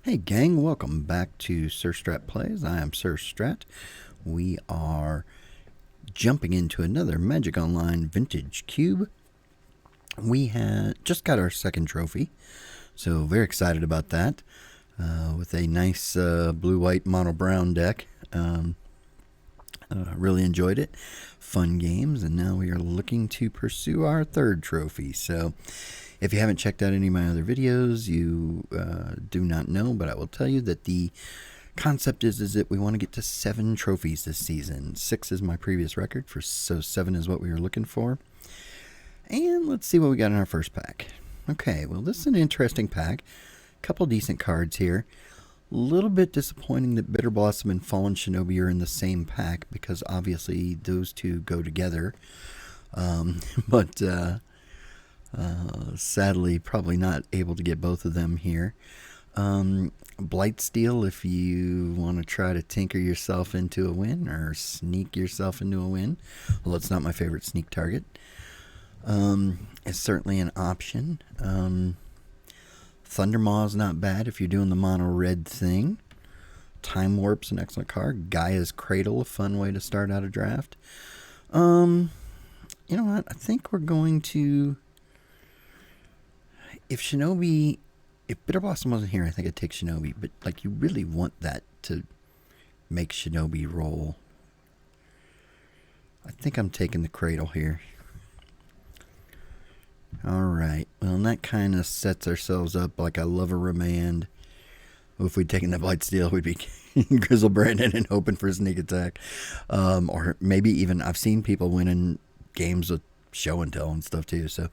Hey gang, welcome back to Sirstrat Plays. I am Sirstrat. We are jumping into another Magic Online Vintage Cube. We had just got our second trophy, so very excited about that. With a nice blue-white mono-brown deck. Really enjoyed it. Fun games, and now we are looking to pursue our third trophy. So if you haven't checked out any of my other videos, you do not know, but I will tell you that the concept is that we want to get to 7 trophies this season. 6 is my previous record, so 7 is what we were looking for. And let's see what we got in our first pack. Okay, well, this is an interesting pack. Couple decent cards here. A little bit disappointing that Bitter Blossom and Fallen Shinobi are in the same pack, because obviously those two go together. But sadly, probably not able to get both of them here. Blightsteel, if you want to try to tinker yourself into a win or sneak yourself into a win. Well, it's not my favorite sneak target. It's certainly an option. Thundermaw's not bad if you're doing the mono red thing. Time Warp's an excellent card. Gaia's Cradle, a fun way to start out a draft. You know what? I think we're going to... If Bitter Blossom wasn't here, I think I'd take Shinobi. But, like, you really want that to make Shinobi roll. I think I'm taking the Cradle here. Alright, well, and that kind of sets ourselves up like I love a remand. Well, if we'd taken the Blightsteel, we'd be Grizzle Brandon and hoping for a sneak attack. Or maybe even, I've seen people winning games with show and tell and stuff too. So,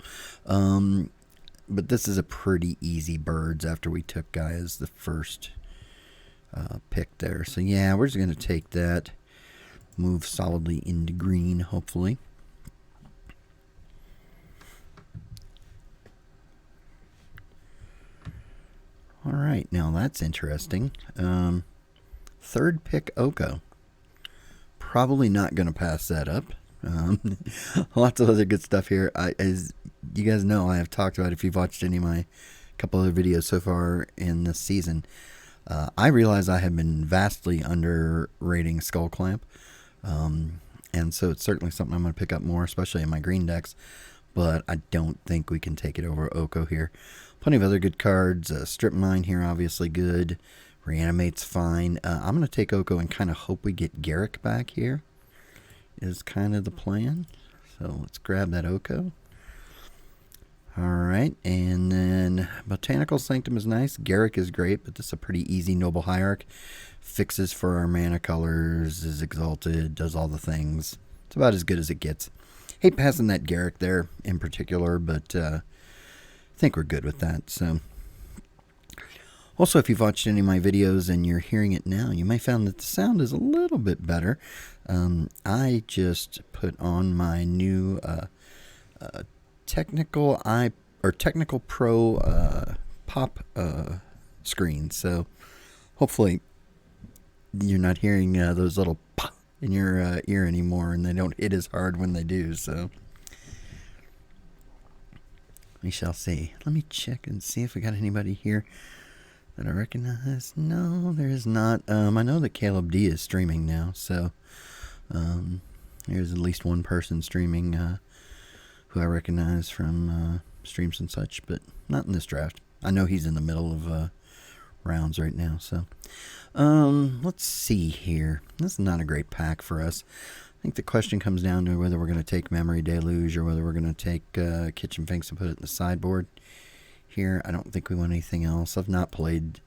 but this is a pretty easy birds after we took Gaia as the first pick there. So yeah, we're just going to take that. Move solidly into green, hopefully. Alright, now that's interesting. Third pick, Oko. Probably not going to pass that up. Lots of other good stuff here. As you guys know, I have talked about, if you've watched any of my couple other videos so far in this season, I realize I have been vastly underrating Skull Clamp. And so it's certainly something I'm going to pick up more, especially in my green decks. But I don't think we can take it over Oko here. Plenty of other good cards. Strip Mine here, obviously good. Reanimate's fine. I'm going to take Oko and kind of hope we get Garrick back here, is kind of the plan. So let's grab that Oko. Alright, and then Botanical Sanctum is nice. Garrick is great, but this is a pretty easy Noble Hierarch. Fixes for our mana colors, is exalted, does all the things. It's about as good as it gets. Hate passing that Garrick there in particular, but I think we're good with that. So, also, if you've watched any of my videos and you're hearing it now, you may find that the sound is a little bit better. I just put on my new Technical Pro pop screen. So, hopefully, you're not hearing those little pop in your ear anymore, and they don't hit as hard when they do. So we shall see. Let me check and see if we got anybody here that I recognize. No, there is not. I know that Caleb D is streaming now, so there's at least one person streaming who I recognize from streams and such, but not in this draft. I know he's in the middle of rounds right now. So let's see here. This is not a great pack for us. I think the question comes down to whether we're going to take Memory Deluge or whether we're going to take Kitchen Finks and put it in the sideboard here. I don't think we want anything else. I've not played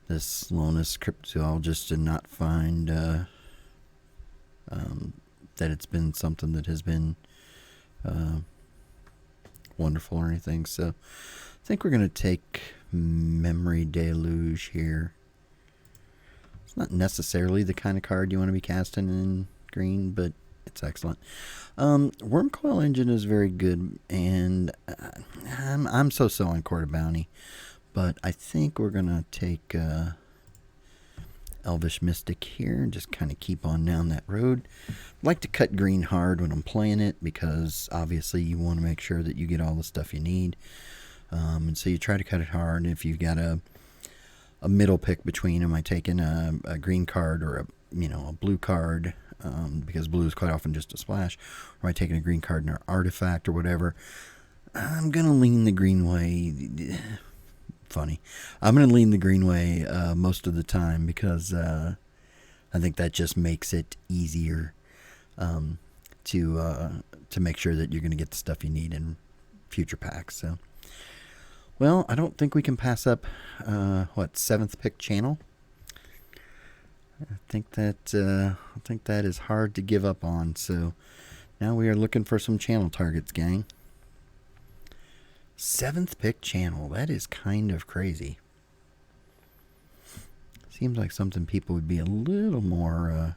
this Lonis Cryptozoologist and not find that it's been something that has been wonderful or anything. So I think we're going to take Memory Deluge here. It's not necessarily the kind of card you want to be casting in green, but it's excellent. Wormcoil Engine is very good, and I'm so-so on Court of Bounty, but I think we're going to take Elvish Mystic here and just kind of keep on down that road. I like to cut green hard when I'm playing it, because obviously you want to make sure that you get all the stuff you need. And so you try to cut it hard. If you've got a middle pick between, am I taking a green card or a blue card, because blue is quite often just a splash, or am I taking a green card and an artifact or whatever? I'm going to lean the green way. Funny. I'm going to lean the green way most of the time, because I think that just makes it easier to make sure that you're going to get the stuff you need in future packs. So, well, I don't think we can pass up 7th pick channel. I think that is hard to give up on. So now we are looking for some channel targets, gang. 7th pick channel. That is kind of crazy. Seems like something people would be a little more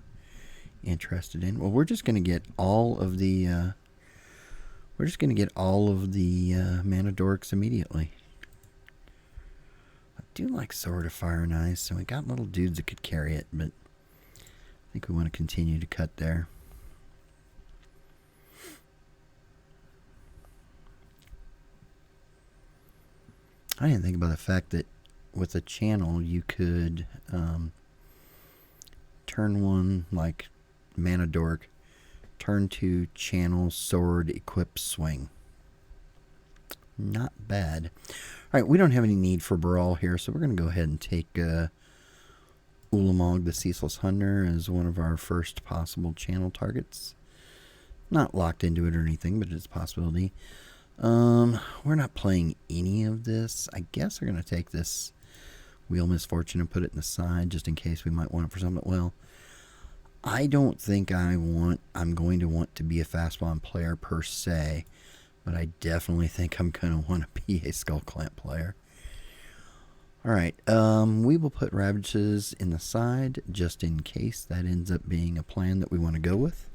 interested in. Well, we're just going to get all of the mana dorks immediately. I do like Sword of Fire and Ice, so we got little dudes that could carry it, but I think we want to continue to cut there. I didn't think about the fact that with a channel you could turn 1 like mana dork, turn 2 channel, sword, equip, swing. Not bad. Alright, we don't have any need for Brawl here, so we're going to go ahead and take Ulamog the Ceaseless Hunter as one of our first possible channel targets. Not locked into it or anything, but it's a possibility. We're not playing any of this. I guess we're going to take this Wheel Misfortune and put it in the side just in case we might want it for something. Well, I don't think I'm going to want to be a Fastbomb player per se, but I definitely think I'm going to want to be a Skull Clamp player. Alright, we will put Ravages in the side just in case that ends up being a plan that we want to go with.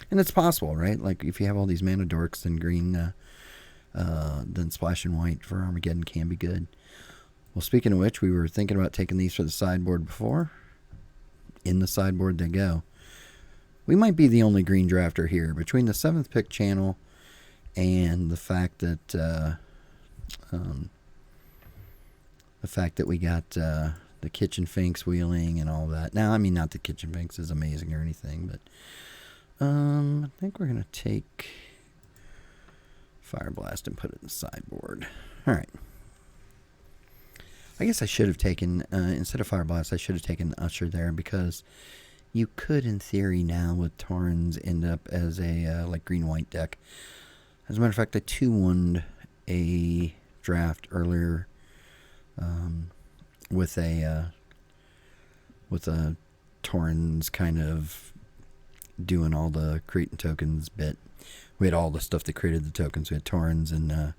And it's possible, right? Like, if you have all these mana dorks, then green, then Splash and White for Armageddon can be good. Well, speaking of which, we were thinking about taking these for the sideboard before. In the sideboard they go. We might be the only green drafter here. Between the 7th pick channel and the fact that we got the Kitchen Finks wheeling and all that. Now, I mean, not that Kitchen Finks is amazing or anything, but I think we're going to take Fire Blast and put it in the sideboard. Alright. I guess I should have taken, instead of Fire Blast, I should have taken Usher there, because you could, in theory, now with Torrens end up as a like green-white deck. As a matter of fact, I 2-1'd a draft earlier with a Torrens kind of doing all the creating tokens bit. We had all the stuff that created the tokens. We had Torrens and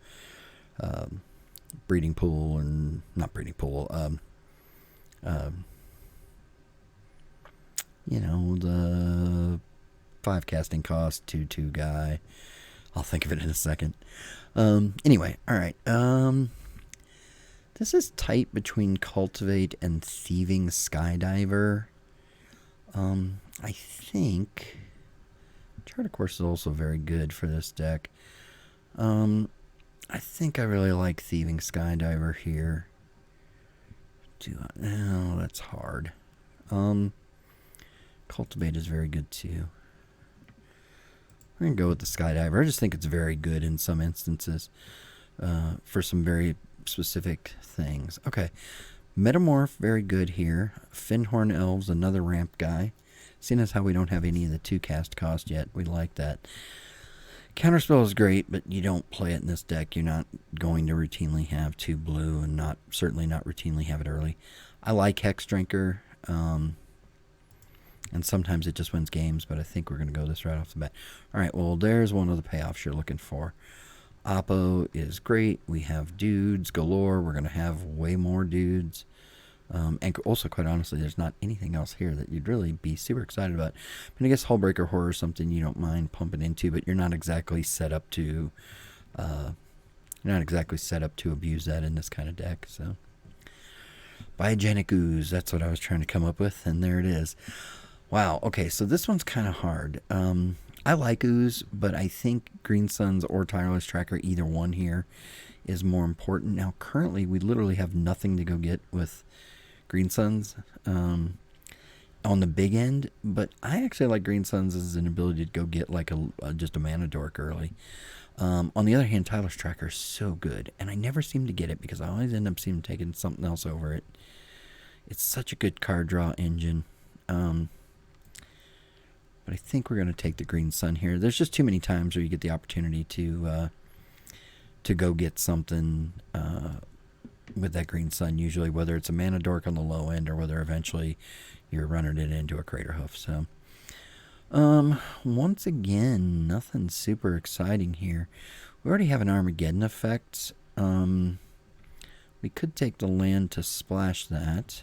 breeding pool, and not breeding pool, the 5 casting cost 2/2 guy. I'll think of it in a second. Anyway, alright. This is tight between Cultivate and Thieving Skydiver. I think Chart of Course is also very good for this deck. I think I really like Thieving Skydiver here. No, that's hard. Cultivate is very good too. We're going to go with the Skydiver. I just think it's very good in some instances for some very specific things. Okay. Metamorph, very good here. Finhorn Elves, another ramp guy. Seeing as how we don't have any of the 2 cast cost yet, we like that. Counterspell is great, but you don't play it in this deck. You're not going to routinely have 2 blue, and certainly not routinely have it early. I like Hex Drinker, and sometimes it just wins games, but I think we're going to go this right off the bat. Alright, well, there's one of the payoffs you're looking for. Oppo is great. We have dudes galore. We're going to have way more dudes. And also, quite honestly, there's not anything else here that you'd really be super excited about. I mean, I guess Hullbreaker Horror is something you don't mind pumping into, but you're not exactly set up to abuse that in this kind of deck. So, Biogenic Ooze, that's what I was trying to come up with, and there it is. Wow. Okay, so this one's kind of hard. I like Ooze, but I think Green Suns or Tireless Tracker, either one here, is more important. Now, currently, we literally have nothing to go get with Green Suns on the big end, but I actually like Green Suns as an ability to go get like just a mana dork early. On the other hand, Tyler's Tracker is so good, and I never seem to get it because I always end up taking something else over it. It's such a good card draw engine. But I think we're going to take the Green Sun here. There's just too many times where you get the opportunity to go get something with that Green Sun, usually whether it's a mana dork on the low end or whether eventually you're running it into a Crater Hoof. So, once again, nothing super exciting here. We already have an Armageddon effect. We could take the land to splash that.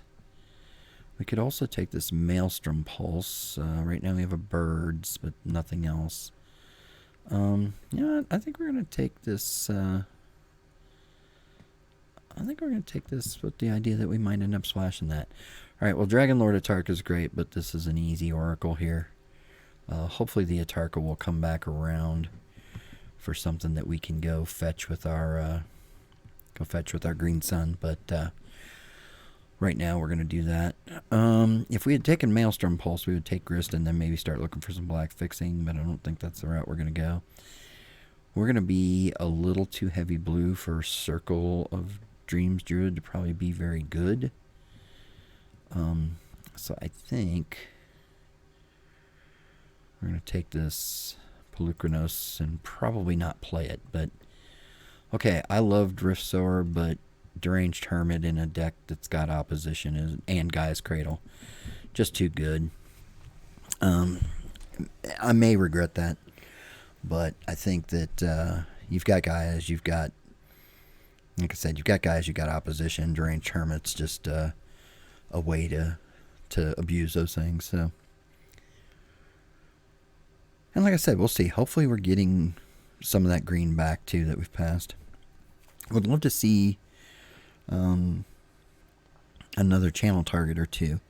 We could also take this Maelstrom Pulse. Right now we have a Birds, but nothing else. Yeah, I think we're going to take this... I think we're going to take this with the idea that we might end up splashing that. Alright, well, Dragon Lord Atarka is great, but this is an easy Oracle here. Hopefully the Atarka will come back around for something that we can go fetch with our Green Sun, but right now we're going to do that. If we had taken Maelstrom Pulse, we would take Grist and then maybe start looking for some black fixing, but I don't think that's the route we're going to go. We're going to be a little too heavy blue for Circle of Dreams Druid to probably be very good. So I think we're going to take this Pelucranos and probably not play it, but okay, I love Drift Sower, but Deranged Hermit in a deck that's got opposition and Gaia's Cradle, just too good. I may regret that, but I think that you've got Gaia's, you've got, like I said, you've got Gaia's, you've got opposition. Deranged Hermit's just a way to abuse those things. So, and like I said, we'll see. Hopefully, we're getting some of that green back too that we've passed. Would love to see another channel target or two.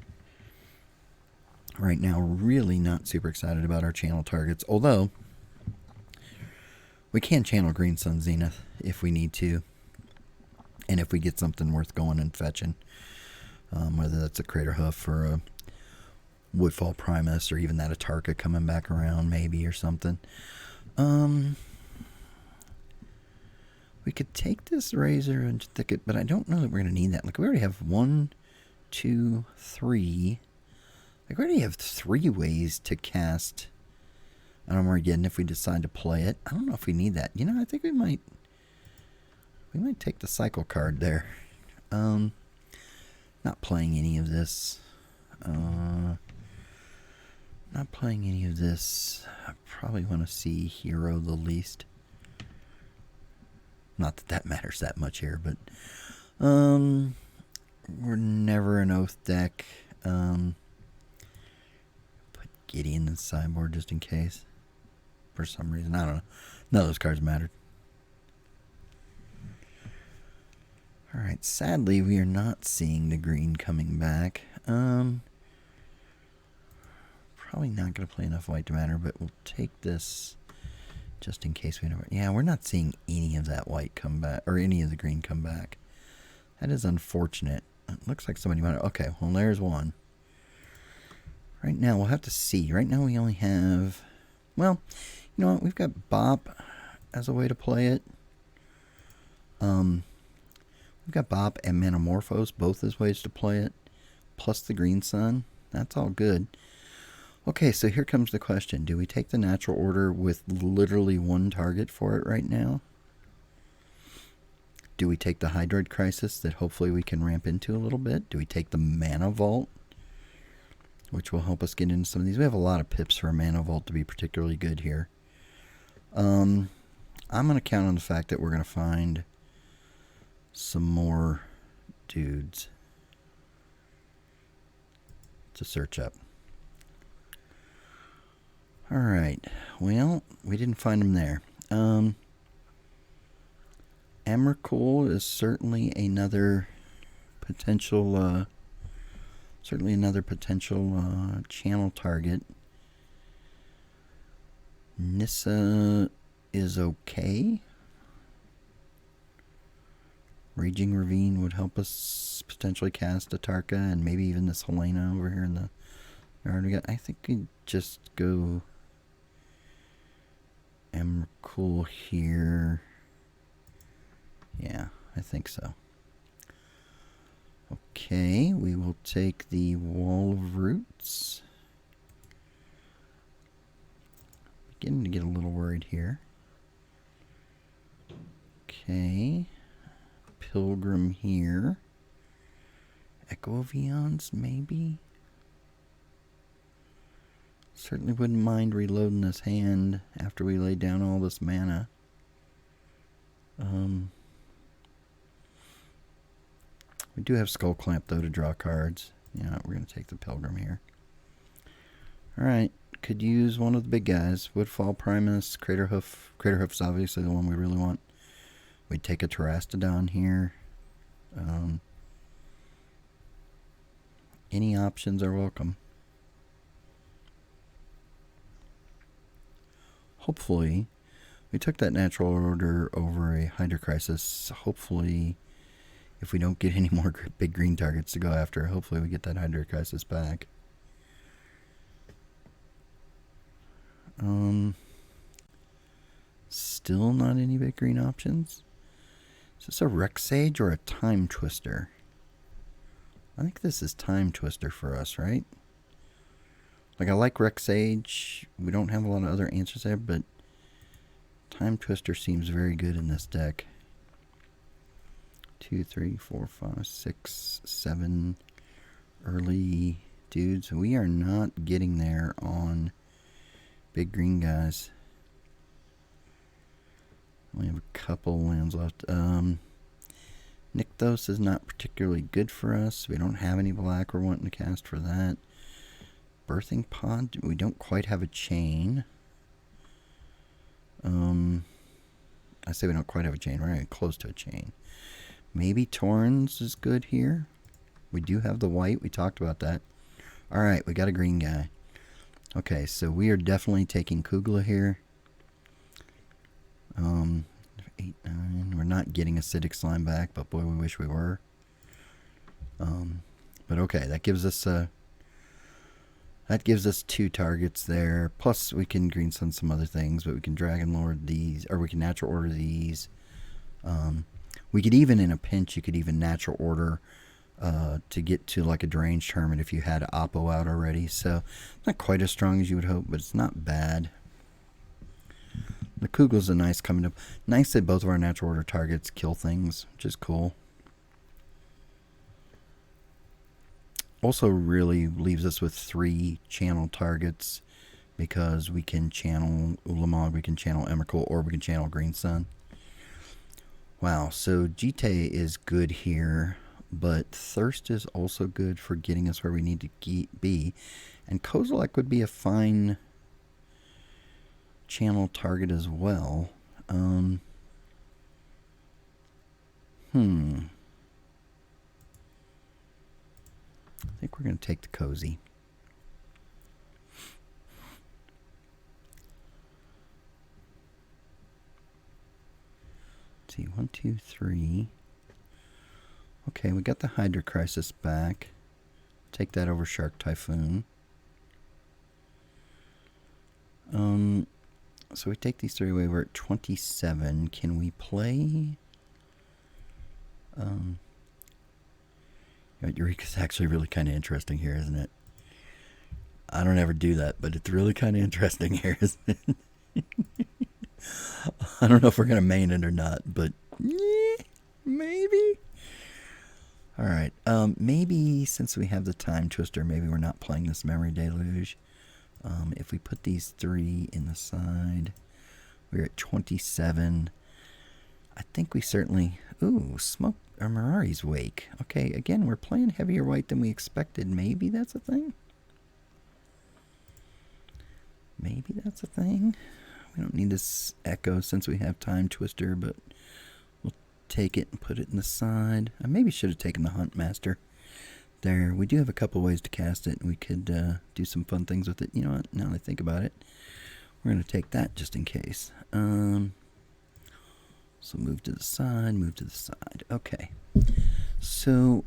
Right now, really not super excited about our channel targets, although we can channel Green Sun Zenith if we need to, and if we get something worth going and fetching, whether that's a Crater Hoof or a Woodfall Primus or even that Atarka coming back around maybe or something. We could take this Razor and Thicket, but I don't know that we're going to need that. Like, we already have 1, 2, 3. Like, we already have 3 ways to cast an Armageddon if we decide to play it. I don't know if we need that. You know, I think we might take the Cycle card there. Not playing any of this. Not playing any of this. I probably want to see Hero the least. Not that that matters that much here, but we're never an Oath deck. Put Gideon in the sideboard just in case. For some reason, I don't know. None of those cards mattered. Alright, sadly we are not seeing the green coming back. Probably not going to play enough white to matter, but we'll take this just in case we never... Yeah, we're not seeing any of that white come back, or any of the green come back. That is unfortunate. It looks like somebody might... Okay, well, there's one. Right now, we'll have to see. Right now, we only have... Well, you know what? We've got Bop as a way to play it. We've got Bop and Manamorphose, both as ways to play it. Plus the Green Sun. That's all good. Okay, so here comes the question. Do we take the Natural Order with literally one target for it right now? Do we take the Hydroid Crisis that hopefully we can ramp into a little bit? Do we take the Mana Vault, which will help us get into some of these? We have a lot of pips for a Mana Vault to be particularly good here. I'm going to count on the fact that we're going to find some more dudes to search up. Alright, well, we didn't find them there. Emrakul is certainly another potential channel target. Nissa is okay. Raging Ravine would help us potentially cast a Tarka and maybe even this Helena over here in the yard. I think we just go Emrakul here. Yeah, I think so. Okay, we will take the Wall of Roots. Beginning to get a little worried here. Okay. Pilgrim here. Echo of Eons, maybe? Certainly wouldn't mind reloading this hand after we lay down all this mana. We do have Skull Clamp, though, to draw cards. Yeah, we're going to take the Pilgrim here. Alright, could use one of the big guys. Woodfall Primus, Craterhoof. Craterhoof's obviously the one we really want. We'd take a Terastodon here. Any options are welcome. Hopefully, we took that Natural Order over a Hydra Crisis. Hopefully, if we don't get any more big green targets to go after, hopefully we get that Hydra Crisis back. Still not any big green options. Is this a Rex Sage or a Time Twister? I think this is Time Twister for us, right? Like, I like Rex Sage. We don't have a lot of other answers there, but Time Twister seems very good in this deck. 2, 3, 4, 5, 6, 7 early dudes. We are not getting there on big green guys. We have a couple lands left. Nykthos is not particularly good for us. We don't have any black we're wanting to cast for that. Birthing Pod, we don't quite have a chain. I say we don't quite have a chain. We're getting close to a chain. Maybe Torrens is good here. We do have the white. We talked about that. Alright, we got a green guy. Okay, so we are definitely taking Kugla here. 8, 9. We're not getting Acidic Slime back, but boy, we wish we were. But okay, that gives us 2 targets there. Plus, we can Green Sun some other things, but we can Dragon Lord these, or we can Natural Order these. We could even, in a pinch, you could even Natural Order to get to like a deranged hermit if you had Oppo out already. So, not quite as strong as you would hope, but it's not bad. The Kugla's a nice coming up. Nice that both of our Natural Order targets kill things, which is cool. Also really leaves us with 3 channel targets because we can channel Ulamog, we can channel Emrakul, or we can channel Green Sun. Wow, so Jite is good here, but Thirst is also good for getting us where we need to be. And Kozilek would be a fine channel target as well. I think we're going to take the Cozy. Let's see, 1, 2, 3. Okay, we got the Hydra Crisis back. Take that over Shark Typhoon. So we take these 3 away. We're at 27. Can we play? Eureka's actually really kind of interesting here, isn't it? I don't ever do that, but it's really kind of interesting here, isn't it? I don't know if we're going to main it or not, but maybe. Alright, maybe since we have the Time Twister, maybe we're not playing this Memory Deluge. If we put these 3 in the side, we're at 27. I think we certainly... Ooh, Smoke or Mirari's Wake. Okay, again, we're playing heavier white than we expected. Maybe that's a thing? Maybe that's a thing? We don't need this Echo since we have Time Twister, but we'll take it and put it in the side. I maybe should have taken the Huntmaster there. We do have a couple ways to cast it, and we could do some fun things with it. You know what? Now that I think about it, we're going to take that just in case. So move to the side, move to the side. Okay. So,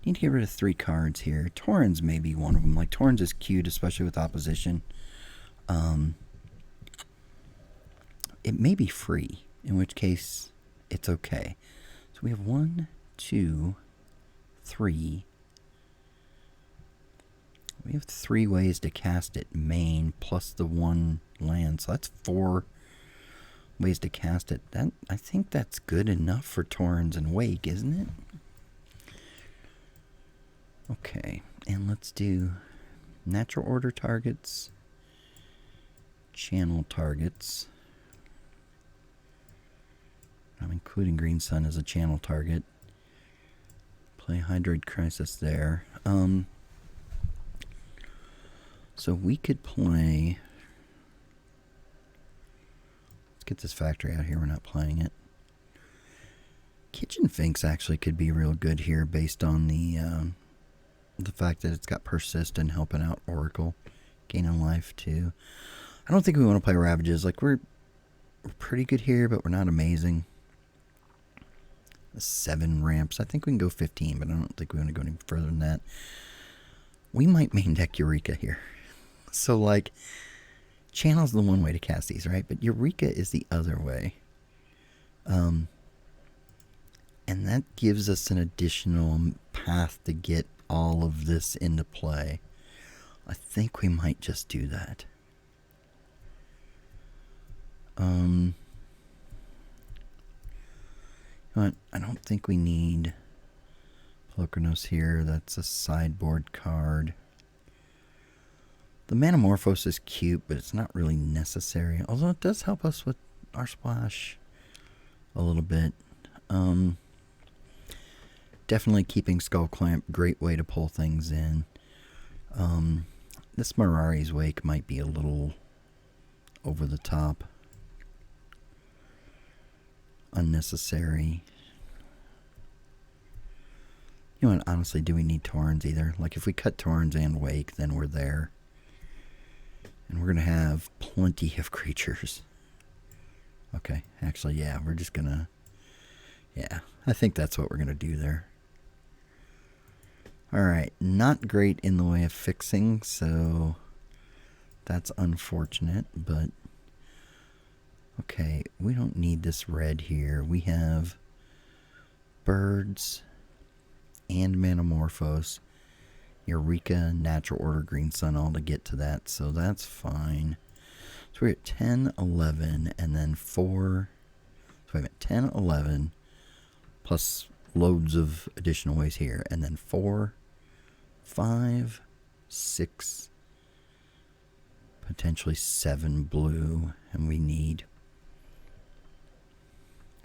need to get rid of 3 cards here. Torrens may be one of them. Like, Torrens is cute, especially with opposition. It may be free, in which case it's okay. So we have 1, 2, 3. We have 3 ways to cast it main plus the 1 land. So that's 4 ways to cast it. That, I think that's good enough for Torrens and Wake, isn't it? Okay, and let's do natural order targets, channel targets. I'm including Green Sun as a channel target. Play Hydroid Crisis there. So we could play... Let's get this factory out here. We're not playing it. Kitchen Finks actually could be real good here based on the fact that it's got Persist and helping out Oracle. Gaining life too. I don't think we want to play Ravages. Like, we're pretty good here, but we're not amazing. 7 ramps. I think we can go 15, but I don't think we want to go any further than that. We might main deck Eureka here. So, like, Channel's the one way to cast these, right? But Eureka is the other way. And that gives us an additional path to get all of this into play. I think we might just do that. But I don't think we need Polochronos here. That's a sideboard card. The Manamorphose is cute, but it's not really necessary. Although it does help us with our splash a little bit. Definitely keeping Skull Clamp, great way to pull things in. This Mirari's Wake might be a little over the top. Unnecessary. You know what, honestly, do we need Torrens either? Like, if we cut Torrens and Wake, then we're there. And we're going to have plenty of creatures. Okay, actually, yeah, we're just going to... Yeah, I think that's what we're going to do there. Alright, not great in the way of fixing, so that's unfortunate, but... Okay, we don't need this red here. We have birds and Manamorphose, Eureka, Natural Order, Green Sun, all to get to that, so that's fine. So we're at 10, 11, and then 4. So I'm at 10, 11, plus loads of additional ways here, and then 4, 5, 6, potentially 7 blue, and we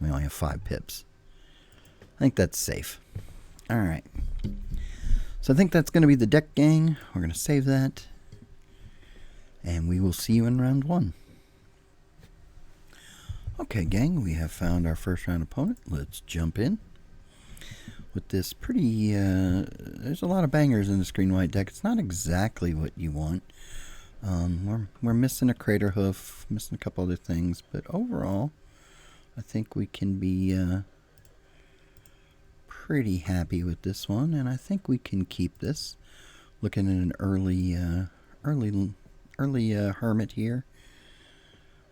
only have 5 pips. I think that's safe. Alright. So I think that's going to be the deck, gang. We're going to save that. And we will see you in round 1. Okay, gang. We have found our first round opponent. Let's jump in. With this pretty... there's a lot of bangers in this green-white deck. It's not exactly what you want. We're missing a Crater Hoof. Missing a couple other things. But overall... I think we can be pretty happy with this one, and I think we can keep this. Looking at an early Hermit here.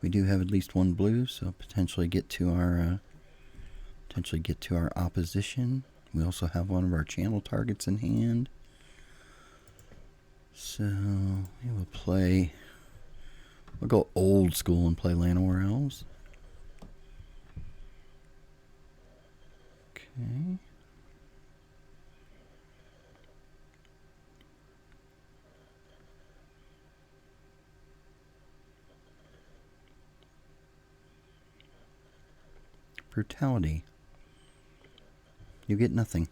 We do have at least 1 blue, so potentially get to our opposition. We also have one of our channel targets in hand. So we will play. We'll go old school and play Llanowar Elves. Okay. Brutality. You get nothing.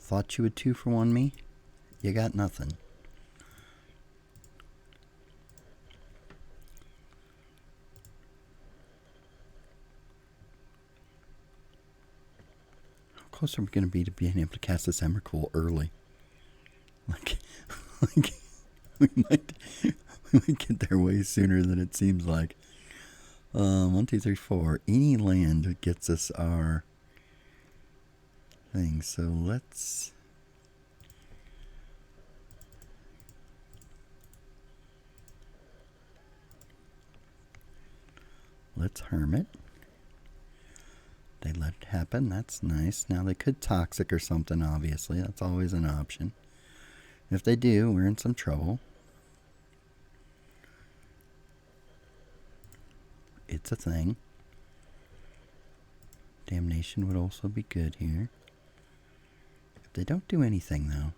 Thought you would 2-for-1 me? You got nothing. How close are we going to be to being able to cast this Emrakul early? Like we might get there way sooner than it seems like. 1, 2, 3, 4. Any land gets us our thing. So let's hermit. They let it happen. That's nice. Now they could toxic or something, obviously. That's always an option. If they do, we're in some trouble. It's a thing. Damnation would also be good here. If they don't do anything, though.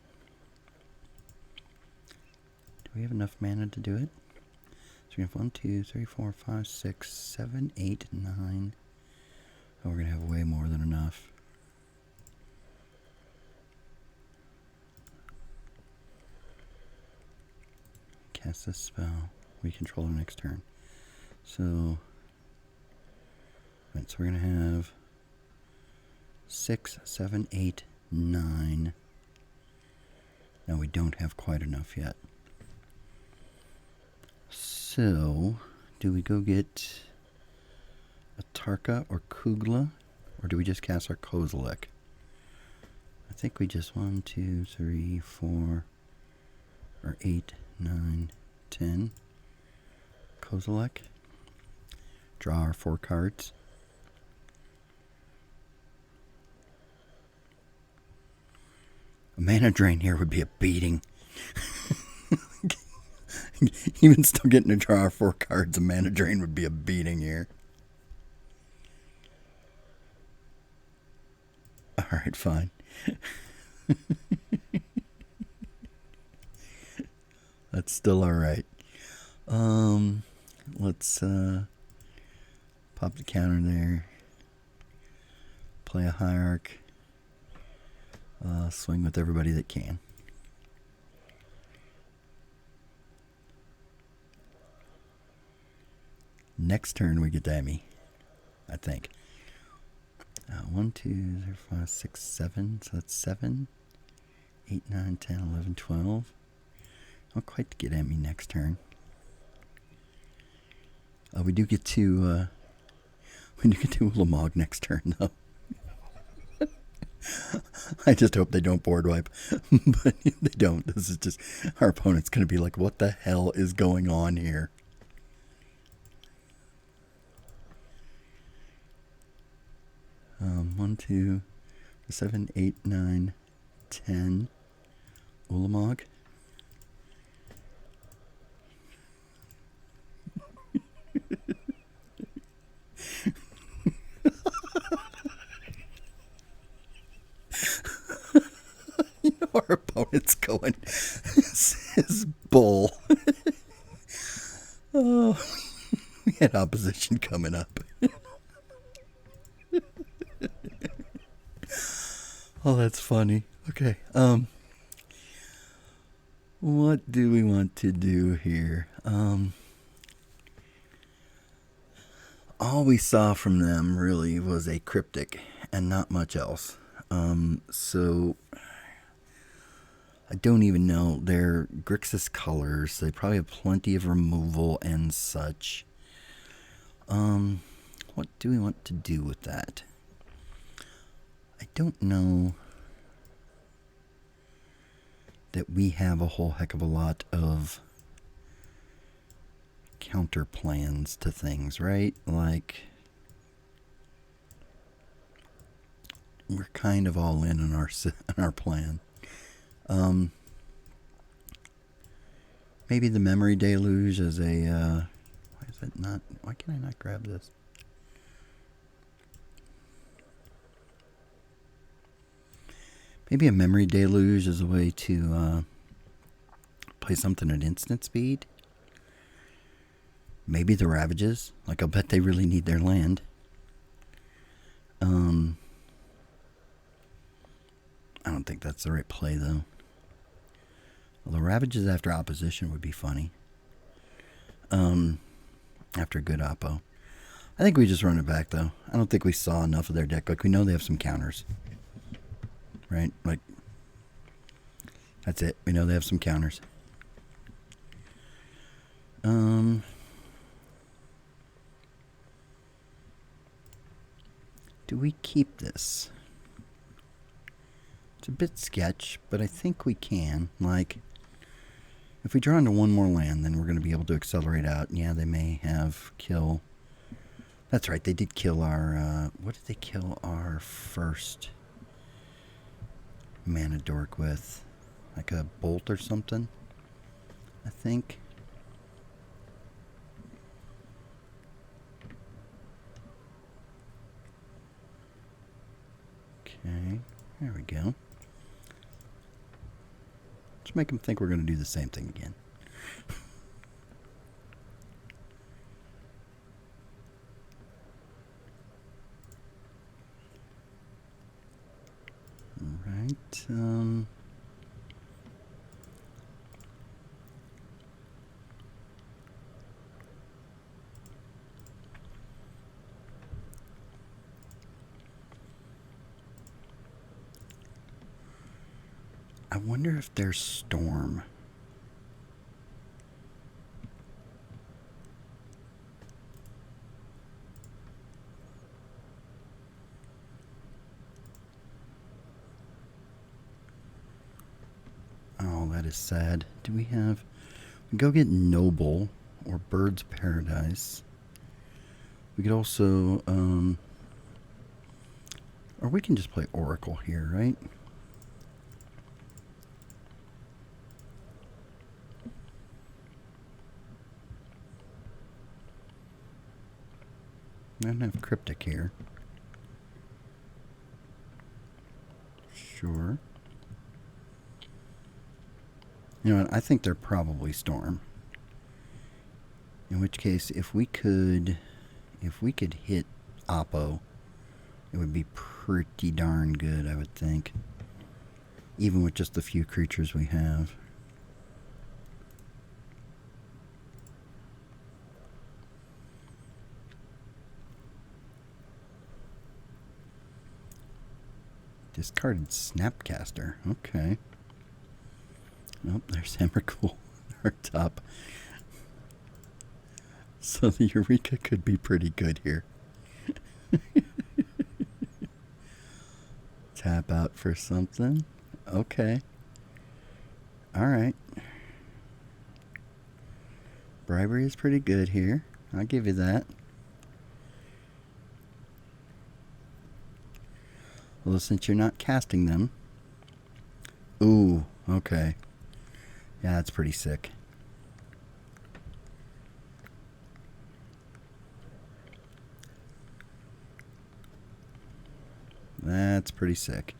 Do we have enough mana to do it? So we have 1, 2, 3, 4, 5, 6, 7, 8, 9. Oh, we're going to have way more than enough. Cast this spell. We control the next turn. So, right, so we're going to have 6, 7, 8, 9. No, we don't have quite enough yet. So, do we go get a Tarka or Kugla? Or do we just cast our Kozilek? I think we just 1, 2, 3, 4, or 8, 9, 10. Kozilek. Draw our 4 cards. A mana drain here would be a beating. Even still getting to draw our 4 cards, a mana drain would be a beating here. Alright, fine. That's still alright. Let's pop the counter there. Play a Hierarch. Swing with everybody that can. Next turn we get Demi, I think. 1, 2, 3, 4, 5, 6, 7. So that's 7, 8, 9, 10, 11, 12. Not quite get Emmy next turn. We do get to Ulamog next turn though. I just hope they don't board wipe. But if they don't, this is just, our opponent's going to be like, what the hell is going on here? One, 2, 7, 8, 9, 10. Ulamog. You know our opponent's going, this is bull. Oh, we had opposition coming up. Oh, that's funny. Okay. What do we want to do here? All we saw from them really was a cryptic and not much else. So I don't even know their Grixis colors. They probably have plenty of removal and such. What do we want to do with that? I don't know that we have a whole heck of a lot of counter plans to things, right? Like, we're kind of all in our plan. Maybe the memory deluge as a why is it not? Why can I not grab this? Maybe a memory deluge is a way to play something at instant speed. Maybe the Ravages. Like, I'll bet they really need their land. I don't think that's the right play, though. Well, the Ravages after opposition would be funny. After a good oppo. I think we just run it back, though. I don't think we saw enough of their deck. Like, we know they have some counters. Right? Like, that's it. We know they have some counters. Do we keep this? It's a bit sketch, but I think we can. Like, if we draw into one more land, then we're going to be able to accelerate out. Yeah, they may have kill. That's right, they did kill our, what did they kill our first mana dork with? Like a bolt or something, I think. Okay, there we go. Let's make them think we're going to do the same thing again. Right. I wonder if there's storm. Oh, that is sad. Do we have... We go get Noble or Bird's Paradise. We could also... or we can just play Oracle here, right? I don't have Cryptic here. Sure. You know what? I think they're probably Storm. In which case, if we could hit Oppo, it would be pretty darn good, I would think. Even with just the few creatures we have. Discarded Snapcaster. Okay. Oh, there's Emrakul, our top. So the Eureka could be pretty good here. Tap out for something. Okay. Alright. Bribery is pretty good here. I'll give you that. Well, since you're not casting them. Ooh, okay. Yeah, that's pretty sick. That's pretty sick.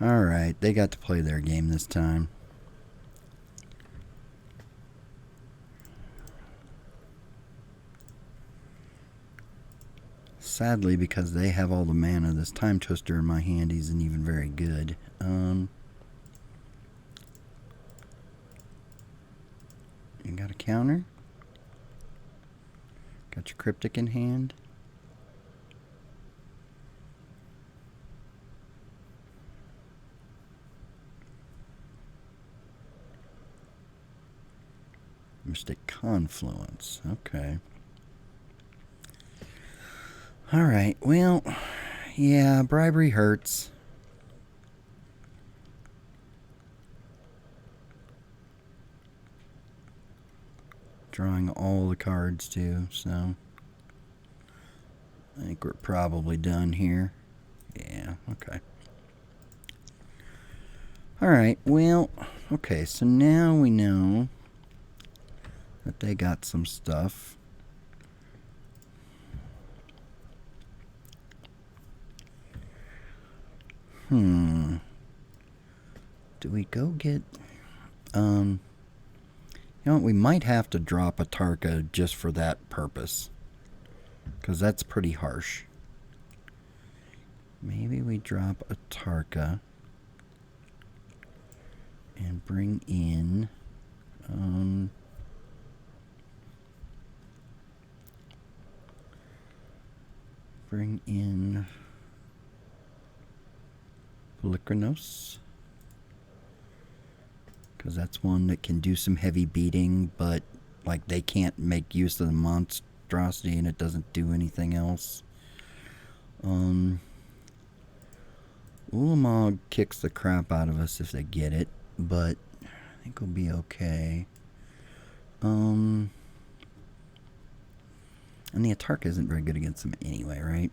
Alright, they got to play their game this time. Sadly, because they have all the mana, this Time Twister in my hand isn't even very good. You got a counter? Got your Cryptic in hand? Mystic Confluence. Okay. Alright, well, yeah, bribery hurts. Drawing all the cards too, so I think we're probably done here. Yeah, okay. Alright, well, okay, so now we know that they got some stuff. Do we go get, you know what, we might have to drop a Tarka just for that purpose. Because that's pretty harsh. Maybe we drop a Tarka and bring in, bring in Polychronos, because that's one that can do some heavy beating, but like they can't make use of the monstrosity and it doesn't do anything else. Ulamog kicks the crap out of us if they get it, but I think we'll be okay. And the Atarka isn't very good against them anyway, right?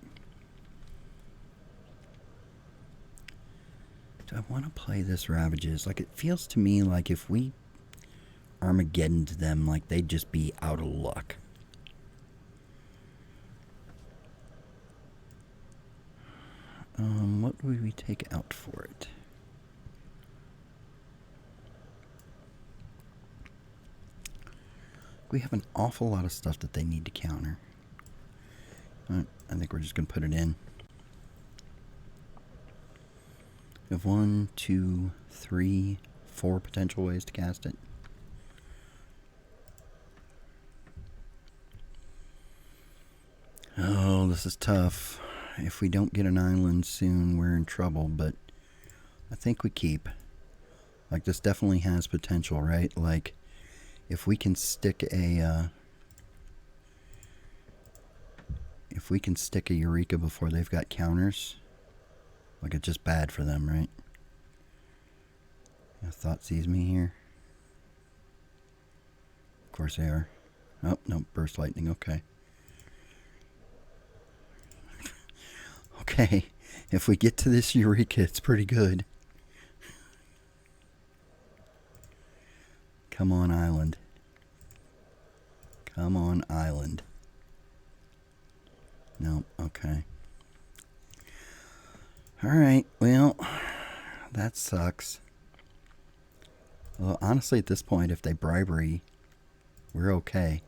Do I want to play this Ravages? Like, it feels to me like if we Armageddon to them, like they'd just be out of luck. What would we take out for it? We have an awful lot of stuff that they need to counter. I think we're just going to put it in. We have 1, 2, 3, 4 potential ways to cast it. Oh, this is tough. If we don't get an island soon, we're in trouble, but I think we keep. Like, this definitely has potential, right? Like, if we can stick a Eureka before they've got counters, like, it's just bad for them, right? Thought sees me here. Of course they are. Oh, no, burst lightning, okay. Okay, if we get to this Eureka, it's pretty good. Come on, island. Come on, island. No, okay. Alright, well, that sucks. Well, honestly, at this point, if they bribery, we're okay.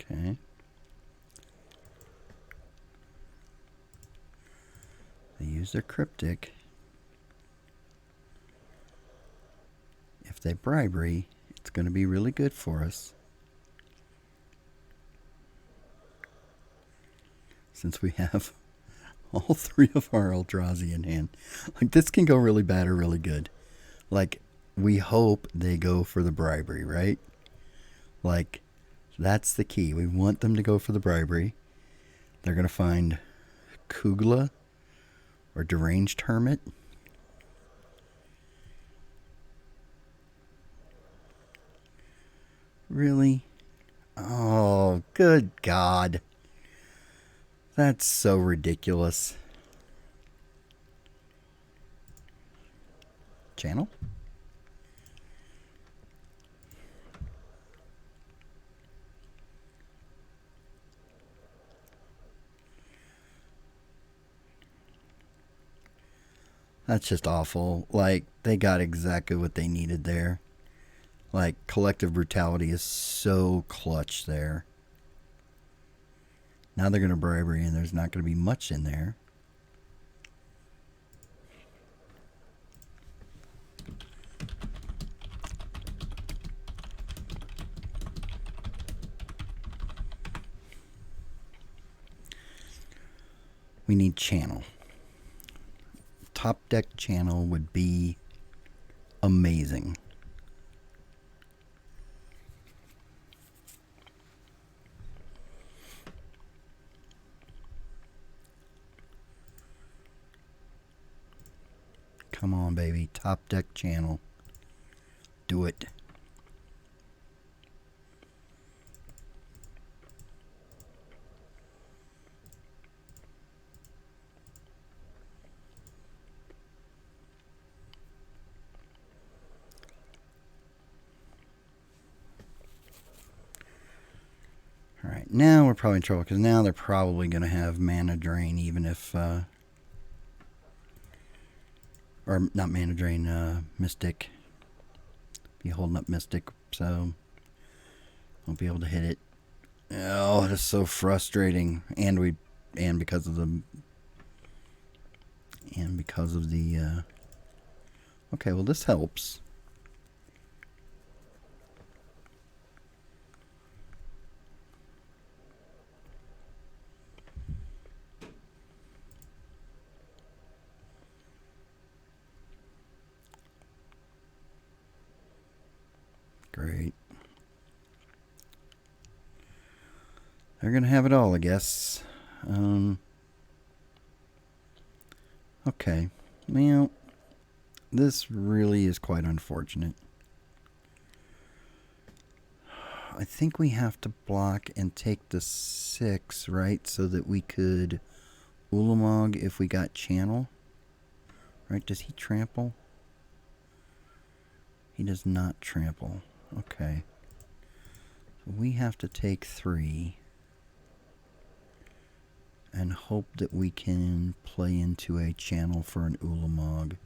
Okay. They use their cryptic. If they bribery, it's going to be really good for us. Since we have all 3 of our Eldrazi in hand. Like, this can go really bad or really good. Like, we hope they go for the bribery, right? Like, that's the key. We want them to go for the bribery. They're going to find Kugla or Deranged Hermit. Really? Oh, good God. That's so ridiculous. Channel? That's just awful. Like, they got exactly what they needed there. Like, collective brutality is so clutch there. Now they're going to bribery, and there's not going to be much in there. We need channel. Top deck channel would be amazing. Come on, baby. Top deck channel. Do it. Alright, now we're probably in trouble because now they're probably going to have mana drain even if... or not mana drain, Mystic. Be holding up Mystic, so won't be able to hit it. Oh, it is so frustrating. And because of the okay, well this helps. Great. They're gonna have it all, I guess. Okay. Well, this really is quite unfortunate. I think we have to block and take the 6, right? So that we could Ulamog if we got channel. Right? Does he trample? He does not trample. Okay. So we have to take 3 and hope that we can play into a channel for an Ulamog.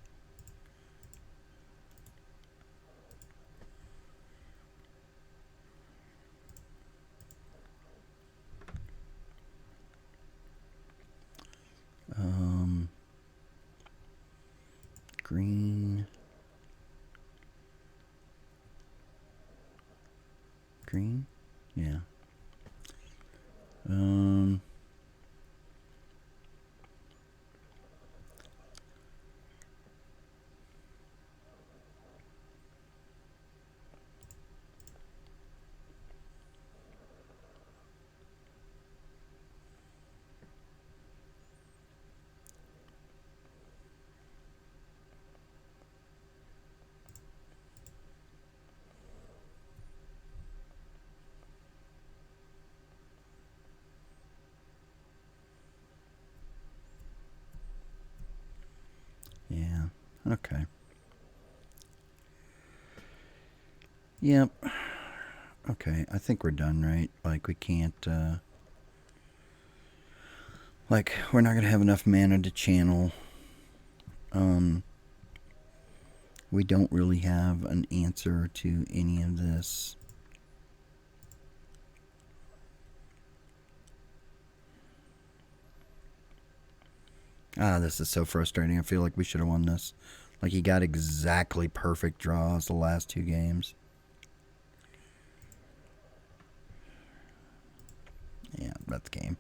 Green. Green? Yeah. Yeah. Okay. Yep. Okay, I think we're done, right? Like, we can't, like, we're not gonna have enough mana to channel. We don't really have an answer to any of this. Ah, this is so frustrating. I feel like we should have won this. Like, he got exactly perfect draws the last 2 games. Yeah, that's the game.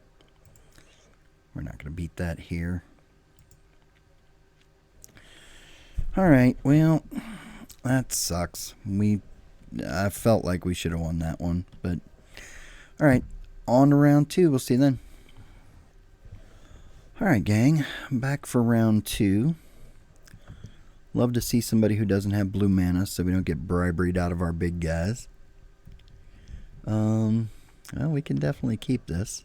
We're not going to beat that here. Alright, well, that sucks. I felt like we should have won that one. But, alright, on to round 2. We'll see you then. Alright, gang. Back for round 2. Love to see somebody who doesn't have blue mana so we don't get briberied out of our big guys. Well, we can definitely keep this.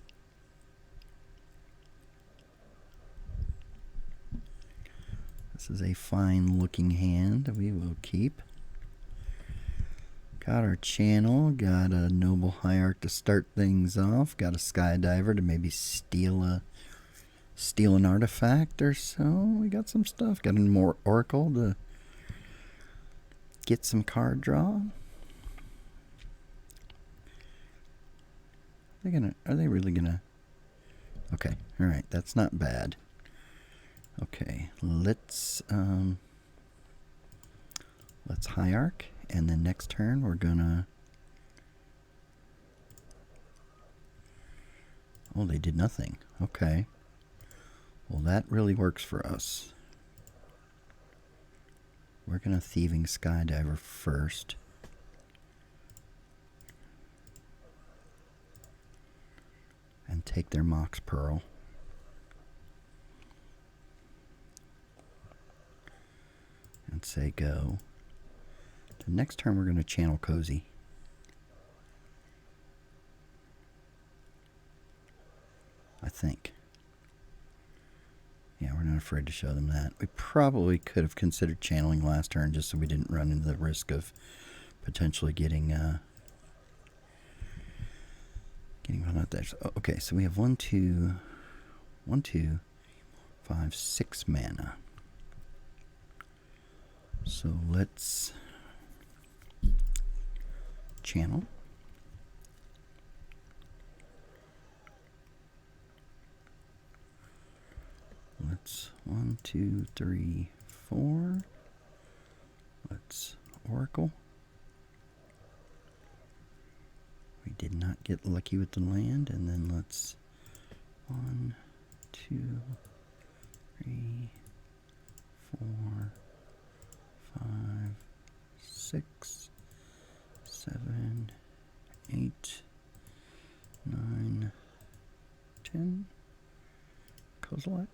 This is a fine looking hand we will keep. Got our channel, got a Noble Hierarch to start things off, got a Skydiver to maybe steal an artifact or so. We got some stuff. Got a more Oracle to get some card draw. Are they really gonna? Okay, all right, that's not bad. Okay, let's Hierarch, and then next turn we're gonna. Oh, they did nothing. Okay. Well, that really works for us. We're gonna Thieving Skydiver first. And take their Mox Pearl. And say go. The next turn we're going to channel Cozy. I think. Yeah, we're not afraid to show them that. We probably could have considered channeling last turn just so we didn't run into the risk of potentially getting one out there. So, okay, so we have 1, 2, 5, 6 mana. So let's channel. Let's 1, 2, 3, 4. Let's Oracle. We did not get lucky with the land, and then let's 1, 2, 3, 4, 5, 6, 7, 8, 9, 10. Kozilek.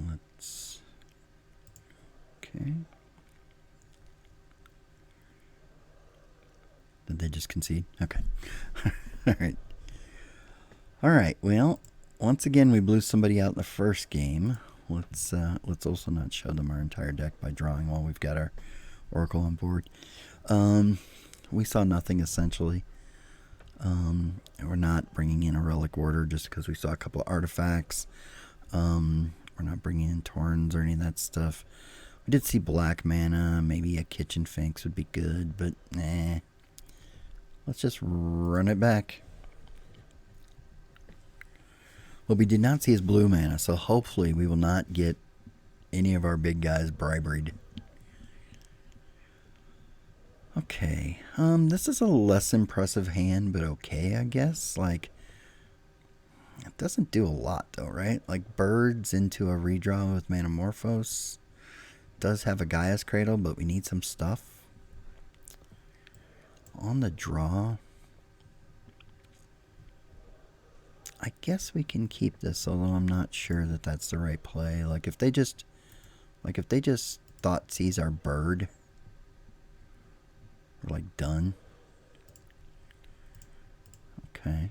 Let's. Okay. Did they just concede? Okay. All right. All right. Well, once again, we blew somebody out in the first game. Let's also not show them our entire deck by drawing while we've got our Oracle on board. We saw nothing essentially. We're not bringing in a relic order just because we saw a couple of artifacts. We're not bringing in Torns or any of that stuff. We did see black mana. Maybe a Kitchen Finks would be good, but nah. Let's just run it back. What we did not see is blue mana, so hopefully we will not get any of our big guys briberied. Okay, this is a less impressive hand, but okay, I guess. Like, it doesn't do a lot, though, right? Like, birds into a redraw with Manamorphose. Does have a Gaia's Cradle, but we need some stuff. On the draw, I guess we can keep this, although I'm not sure that that's the right play. Like, if they just thought sees our bird, we're like done. Okay.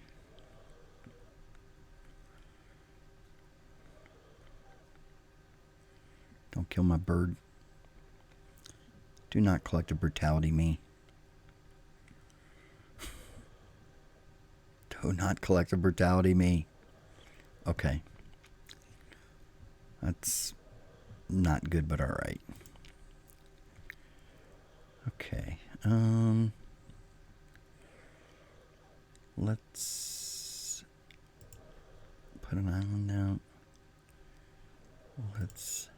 Don't kill my bird. Do not collect a brutality me. Do not collect a brutality me. Okay. That's not good, but alright. Okay. Let's put an island out. Let's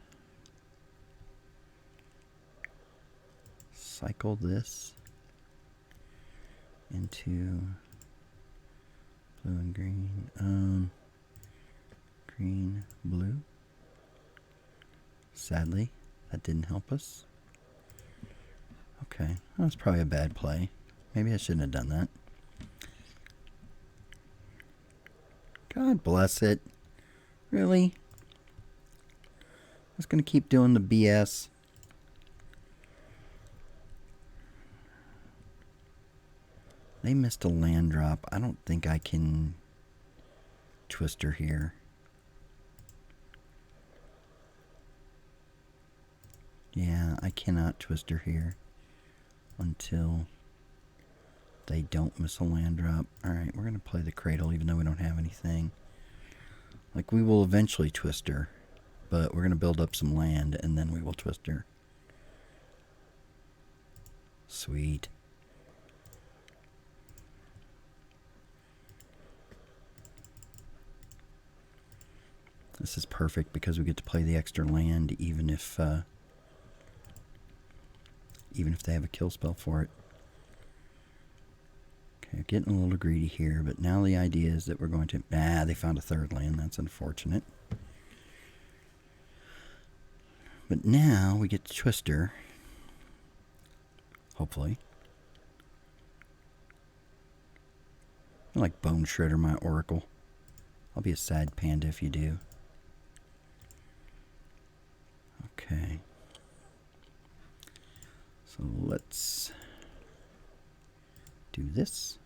cycle this into blue and green. Green, blue. Sadly, that didn't help us. Okay, that was probably a bad play. Maybe I shouldn't have done that. God bless it. Really? I was going to keep doing the BS. They missed a land drop. I don't think I can Twister here. Yeah, I cannot Twister here until they don't miss a land drop. Alright, we're going to play the Cradle even though we don't have anything. Like, we will eventually Twister, but we're going to build up some land and then we will Twister. Sweet. This is perfect because we get to play the extra land even if they have a kill spell for it. Okay, getting a little greedy here, but now the idea is that we're going to... they found a third land. That's unfortunate. But now we get to Twister. Hopefully. I like Bone Shredder my Oracle. I'll be a sad panda if you do. Okay. So let's do this.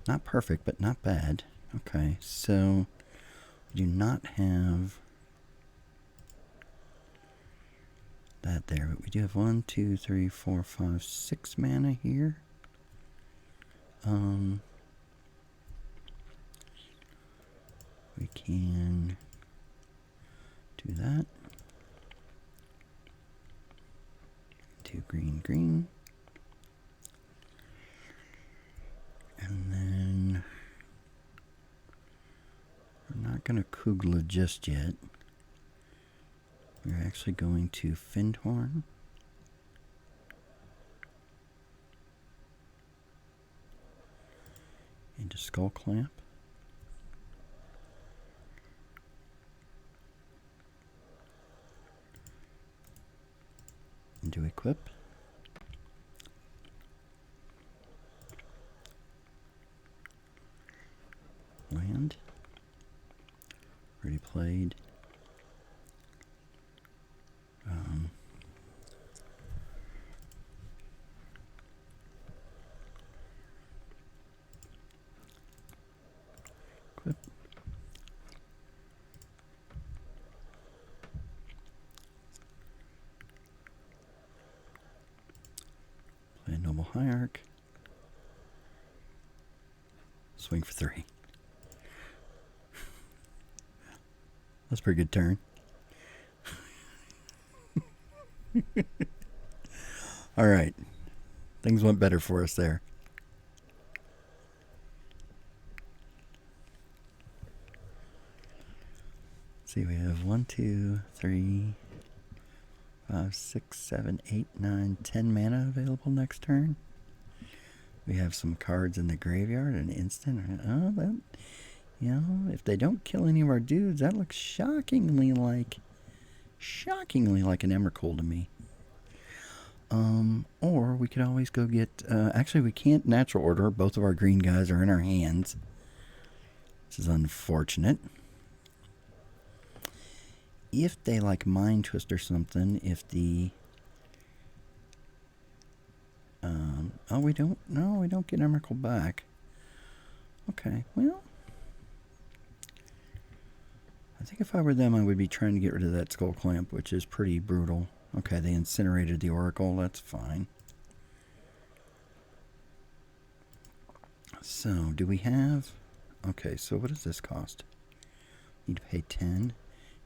Not perfect, but not bad. Okay, so we do not have that there, but we do have 1, 2, 3, 4, 5, 6 mana here. We can do that. 2 green, green. And then we're not going to Kugla just yet. We're actually going to Findhorn. Into Skull Clamp. Into Equip. Land. Already played. Equip. Play a Noble Hierarch. Swing for 3. That's a pretty good turn. All right. Things went better for us there. Let's see, we have 1, 2, 3, 5, 6, 7, 8, 9, 10 mana available next turn. We have some cards in the graveyard, an instant. Oh, that, you know, if they don't kill any of our dudes, that looks shockingly like an Emrakul to me. Or we could always go get, actually we can't natural order. Both of our green guys are in our hands. This is unfortunate. If they like Mind Twist or something, if the, oh, we don't get Emrakul back. Okay, well, I think if I were them, I would be trying to get rid of that Skull Clamp, which is pretty brutal. Okay, they incinerated the Oracle. That's fine. So, do we have... Okay, so what does this cost? Need to pay 10.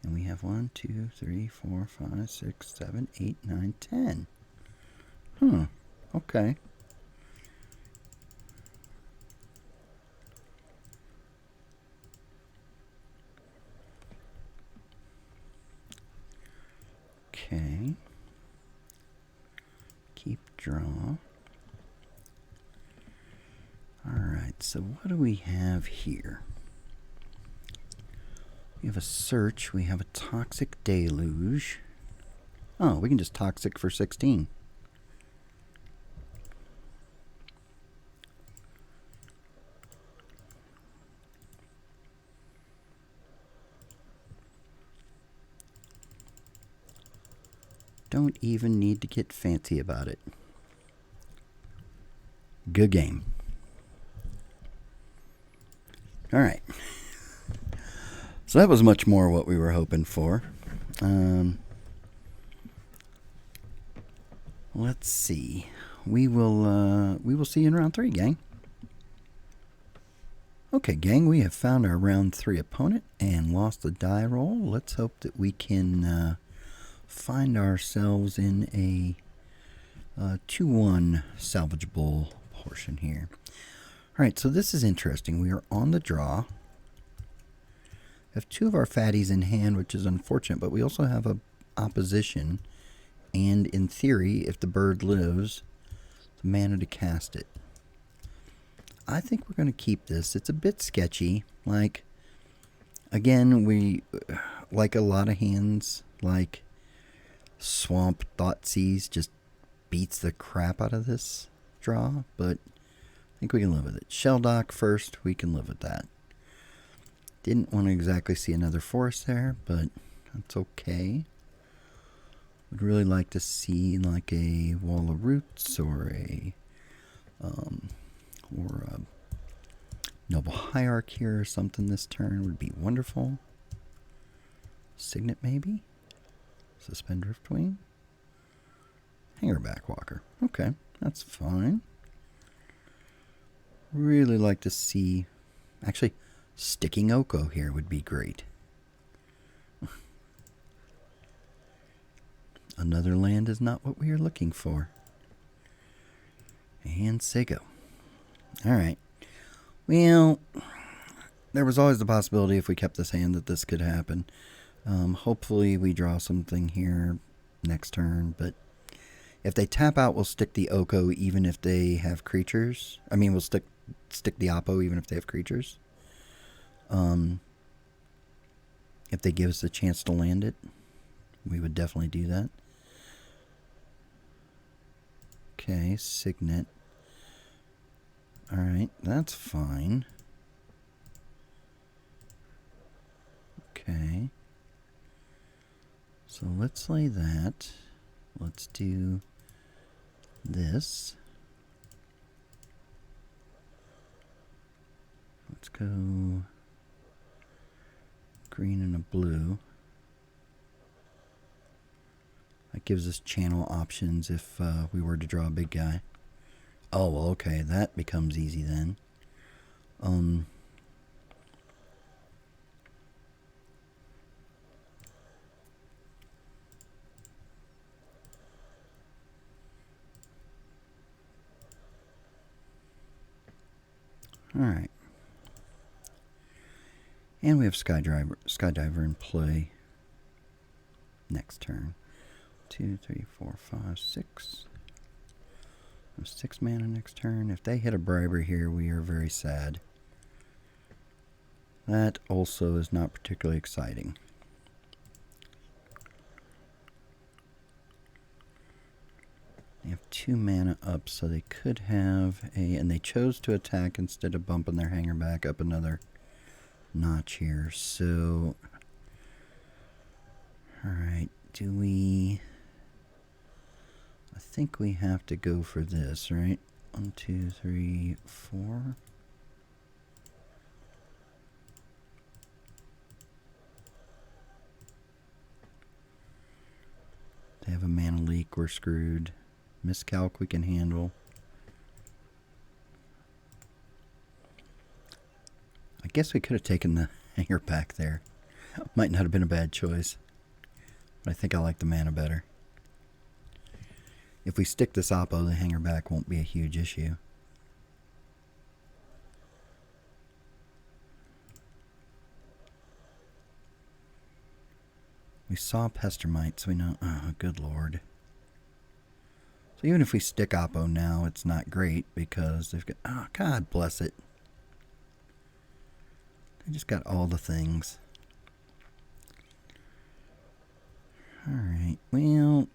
And we have 1, 2, 3, 4, 5, 6, 7, 8, 9, 10. Okay. Okay. Keep draw. Alright, so what do we have here? We have a search. We have a toxic deluge. Oh, we can just toxic for 16. Don't even need to get fancy about it. Good game. All right. So that was much more what we were hoping for. Let's see. We will see you in round 3, gang. Okay, gang, we have found our round 3 opponent and lost the die roll. Let's hope that we can find ourselves in a 2-1 salvageable portion here. All right, so this is interesting. We are on the draw. We have 2 of our fatties in hand, which is unfortunate, but we also have a opposition. And in theory, if the bird lives, the mana to cast it. I think we're going to keep this. It's a bit sketchy. Like, again, we, like a lot of hands, like Swamp Thoughtseize just beats the crap out of this draw, but I think we can live with it. Shelldock first, we can live with that. Didn't want to exactly see another forest there, but that's okay. Would really like to see like a Wall of Roots or a Noble Hierarch here or something this turn would be wonderful. Signet maybe? Suspend Driftwing? Hangerback Walker. Okay, that's fine. Really like to see... Actually, Sticking Oko here would be great. Another land is not what we are looking for. And Sego. Alright. Well, there was always the possibility if we kept this hand that this could happen. Hopefully we draw something here next turn, but if they tap out, we'll stick the Oko even if they have creatures. I mean, we'll stick the Oppo even if they have creatures. If they give us a chance to land it, we would definitely do that. Okay, Signet. Alright, that's fine. Okay. So let's lay that. Let's do this. Let's go green and a blue. That gives us channel options if we were to draw a big guy. Oh, well, okay, that becomes easy then. Alright. And we have Skydiver in play next turn. 2, 3, 4, 5, 6. 6 mana next turn. If they hit a bribery here, we are very sad. That also is not particularly exciting. They have 2 mana up, so they could have a... And they chose to attack instead of bumping their hanger back up another notch here. So... Alright, do we... I think we have to go for this, right? 1, 2, 3, 4. They have a mana leak, we're screwed. Miscalc we can handle. I guess we could have taken the hanger back there. Might not have been a bad choice. But I think I like the mana better. If we stick this Oppo, the hanger back won't be a huge issue. We saw Pestermite, so we know... Oh, good lord. So even if we stick Oppo now, it's not great because they've got... Oh, God bless it. They just got all the things. Alright, well...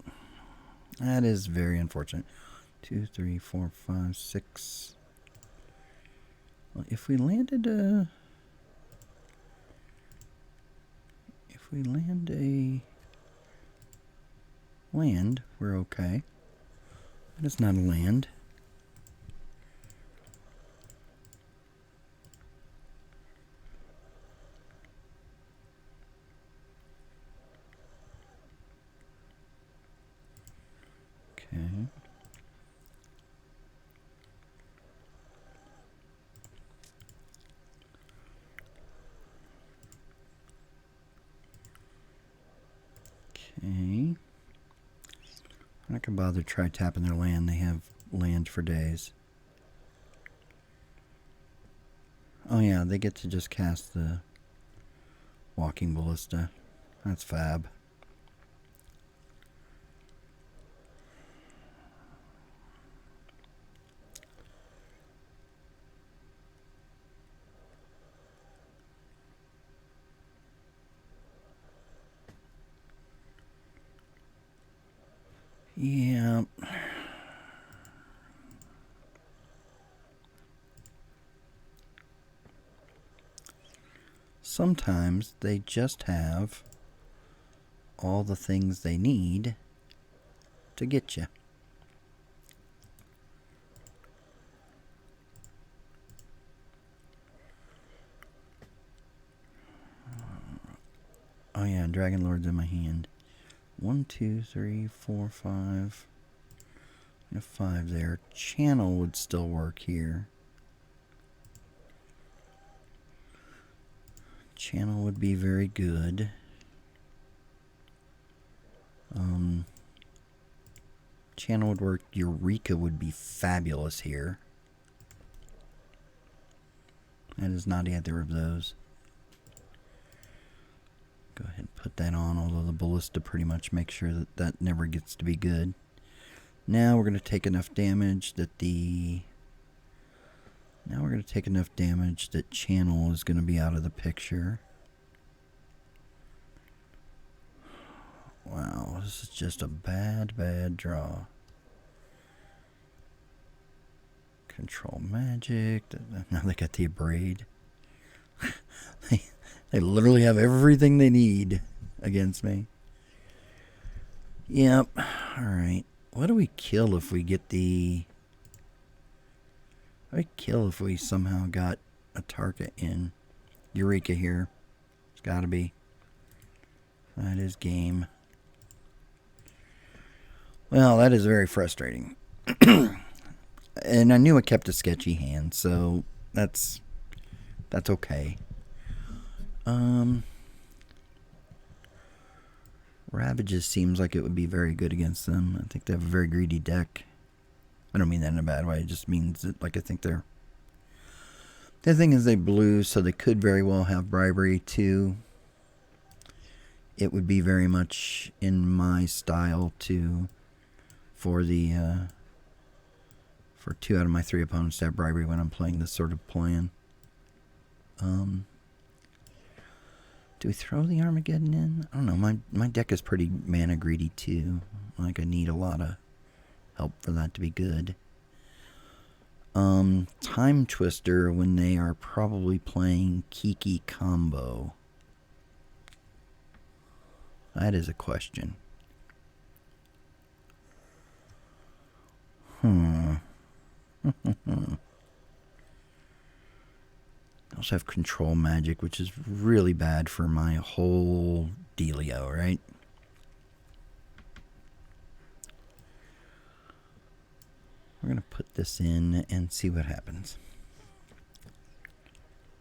That is very unfortunate. 2, 3, 4, 5, 6. Well, if we landed a... If we land a land, we're okay. That is not a land. Okay. Okay. I'm not gonna bother to try tapping their land. They have land for days. Oh yeah, they get to just cast the Walking Ballista. That's fab. Yeah. Sometimes they just have all the things they need to get you. Oh yeah, Dragon Lord's in my hand. 1, 2, 3, 4, 5. I have 5 there. Channel would still work here. Channel would be very good. channel would work. Eureka would be fabulous here. That is not either of those. Go ahead and put that on, although the ballista pretty much makes sure that that never gets to be good. Now we're going to take enough damage that channel is going to be out of the picture. Wow, this is just a bad draw. Control magic. Now they got the abrade. They literally have everything they need against me. Yep. Alright. What do we kill if we get the... What do we kill if we somehow got a target in? Eureka here. It's gotta be. That is game. Well, that is very frustrating. And I knew I kept a sketchy hand, so that's okay. Ravages seems like it would be very good against them. I think they have a very greedy deck. I don't mean that in a bad way. It just means that, like, I think they're... The thing is they blue, so they could very well have bribery too. It would be very much in my style to... For 2 out of my 3 opponents to have bribery when I'm playing this sort of plan. Do we throw the Armageddon in? I don't know. My deck is pretty mana greedy too. Like, I need a lot of help for that to be good. Time Twister when they are probably playing Kiki combo. That is a question. I also have control magic, which is really bad for my whole dealio, right? We're going to put this in and see what happens.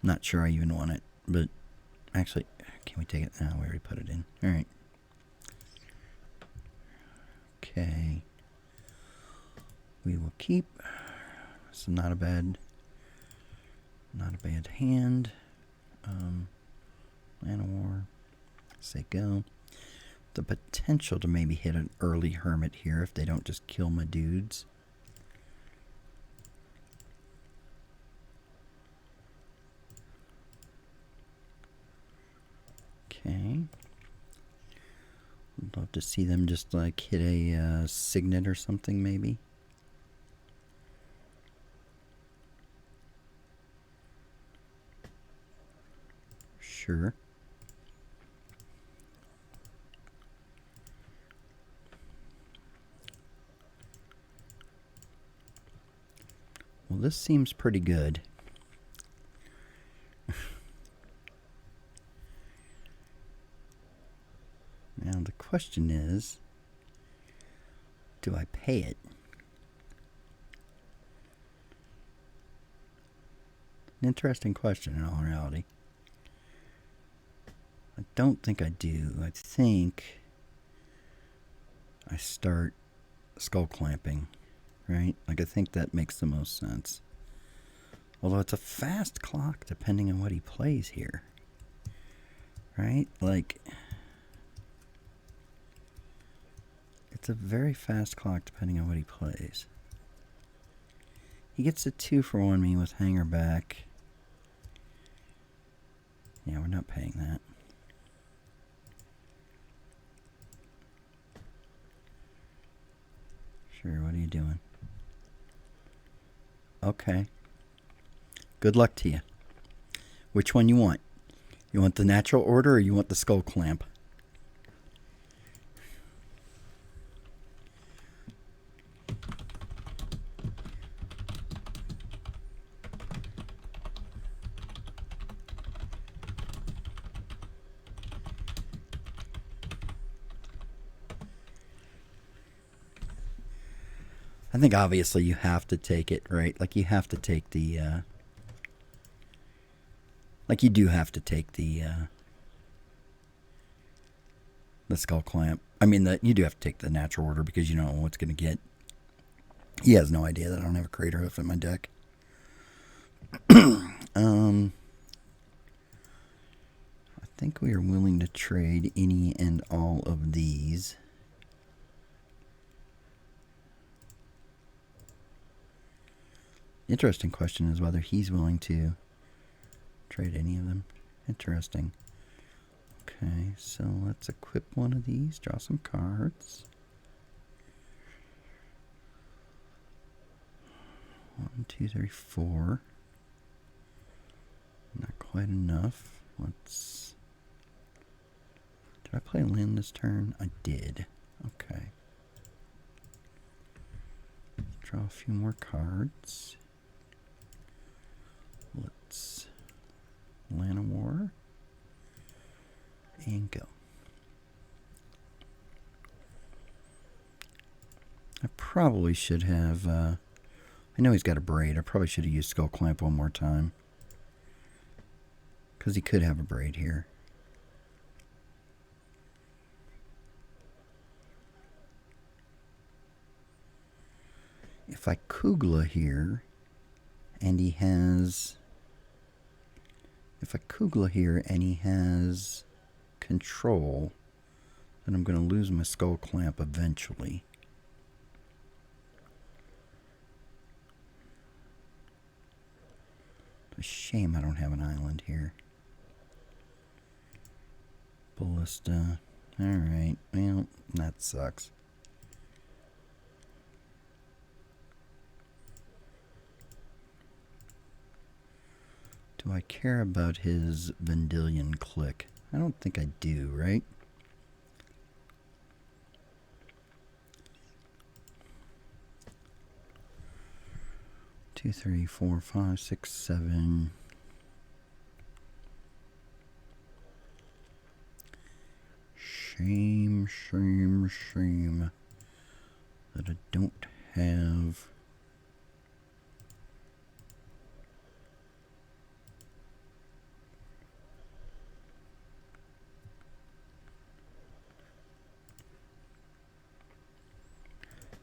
Not sure I even want it, but actually, can we take it? No, we already put it in. All right. Okay. We will keep. This is not a bad hand. Mana War. Say go. The potential to maybe hit an early Hermit here if they don't just kill my dudes. Okay. I'd love to see them just like hit a Signet or something maybe. Sure. Well, this seems pretty good. Now the question is, do I pay it? An interesting question in all reality. I don't think I do. I think I start skull clamping, right? Like, I think that makes the most sense. Although it's a fast clock depending on what he plays here, right? Like, it's a very fast clock depending on what he plays. He gets a 2-for-1 me with hanger back. Yeah, we're not paying that. Sure, what are you doing? Okay. Good luck to you. Which one you want? You want the natural order or you want the skull clamp? I think obviously you have to take it, right? Like, you have to take the, like, you do have to take the skull clamp. I mean, you do have to take the natural order because you don't know what's going to get. He has no idea that I don't have a Crater Hoof in my deck. I think we are willing to trade any and all of these. Interesting question is whether he's willing to trade any of them. Interesting. Okay, so let's equip one of these, draw some cards. 1, 2, 3, 4. Not quite enough. Let's... Did I play a land this turn? I did. Okay. Draw a few more cards. Let's... Land a War. And go. I probably should have... I know he's got a braid. I probably should have used Skull Clamp one more time. Because he could have a braid here. If I Kugla here, and he has... If I Kugla here and he has control, then I'm going to lose my Skull Clamp eventually. It's a shame I don't have an island here. Ballista. Alright, well, that sucks. Do I care about his Vendilion Click? I don't think I do, right? Two, three, 4, 5, 6, 7. Shame, shame, shame that I don't have...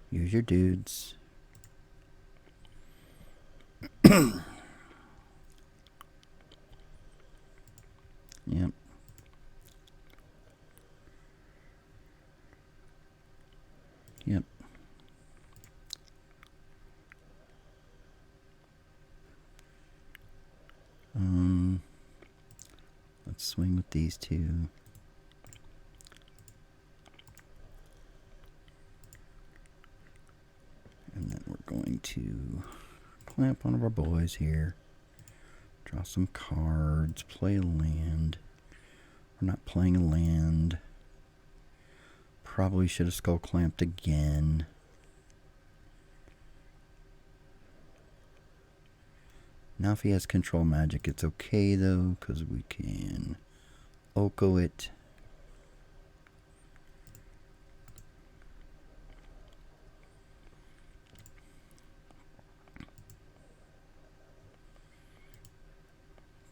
Use your dudes. Yep. Yep. Let's swing with these two. And then we're going to clamp one of our boys here. Draw some cards. Play a land. We're not playing a land. Probably should have Skull Clamped again. Now if he has control magic, it's okay though, because we can Oko it.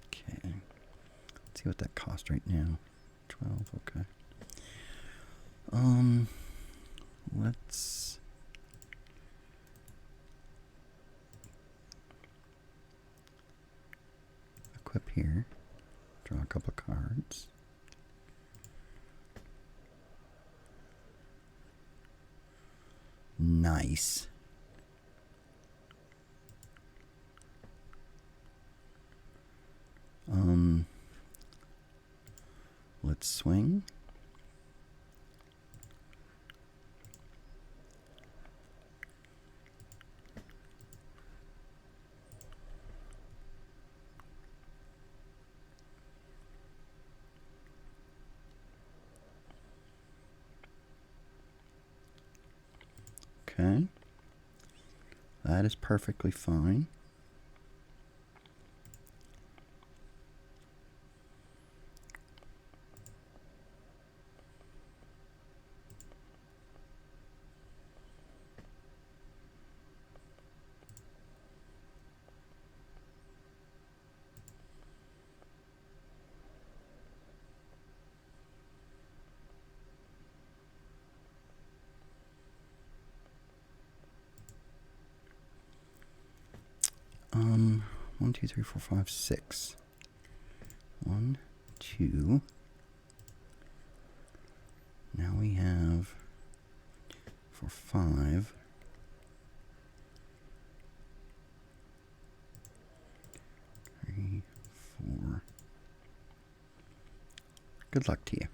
Okay. Let's see what that costs right now. 12, okay. Let's equip here. Draw a couple cards. Nice. Let's swing. Okay. That is perfectly fine. 1, 2, 3, 4, 5, 6. 1, 2. Now we have for 5. 3, 4. Good luck to you.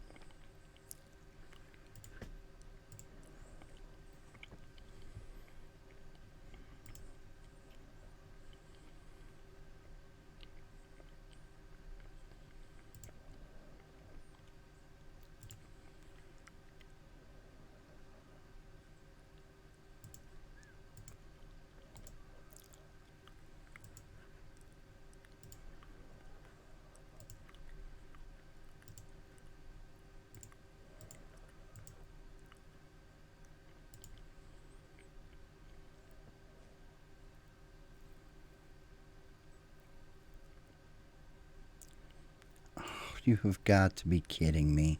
You have got to be kidding me.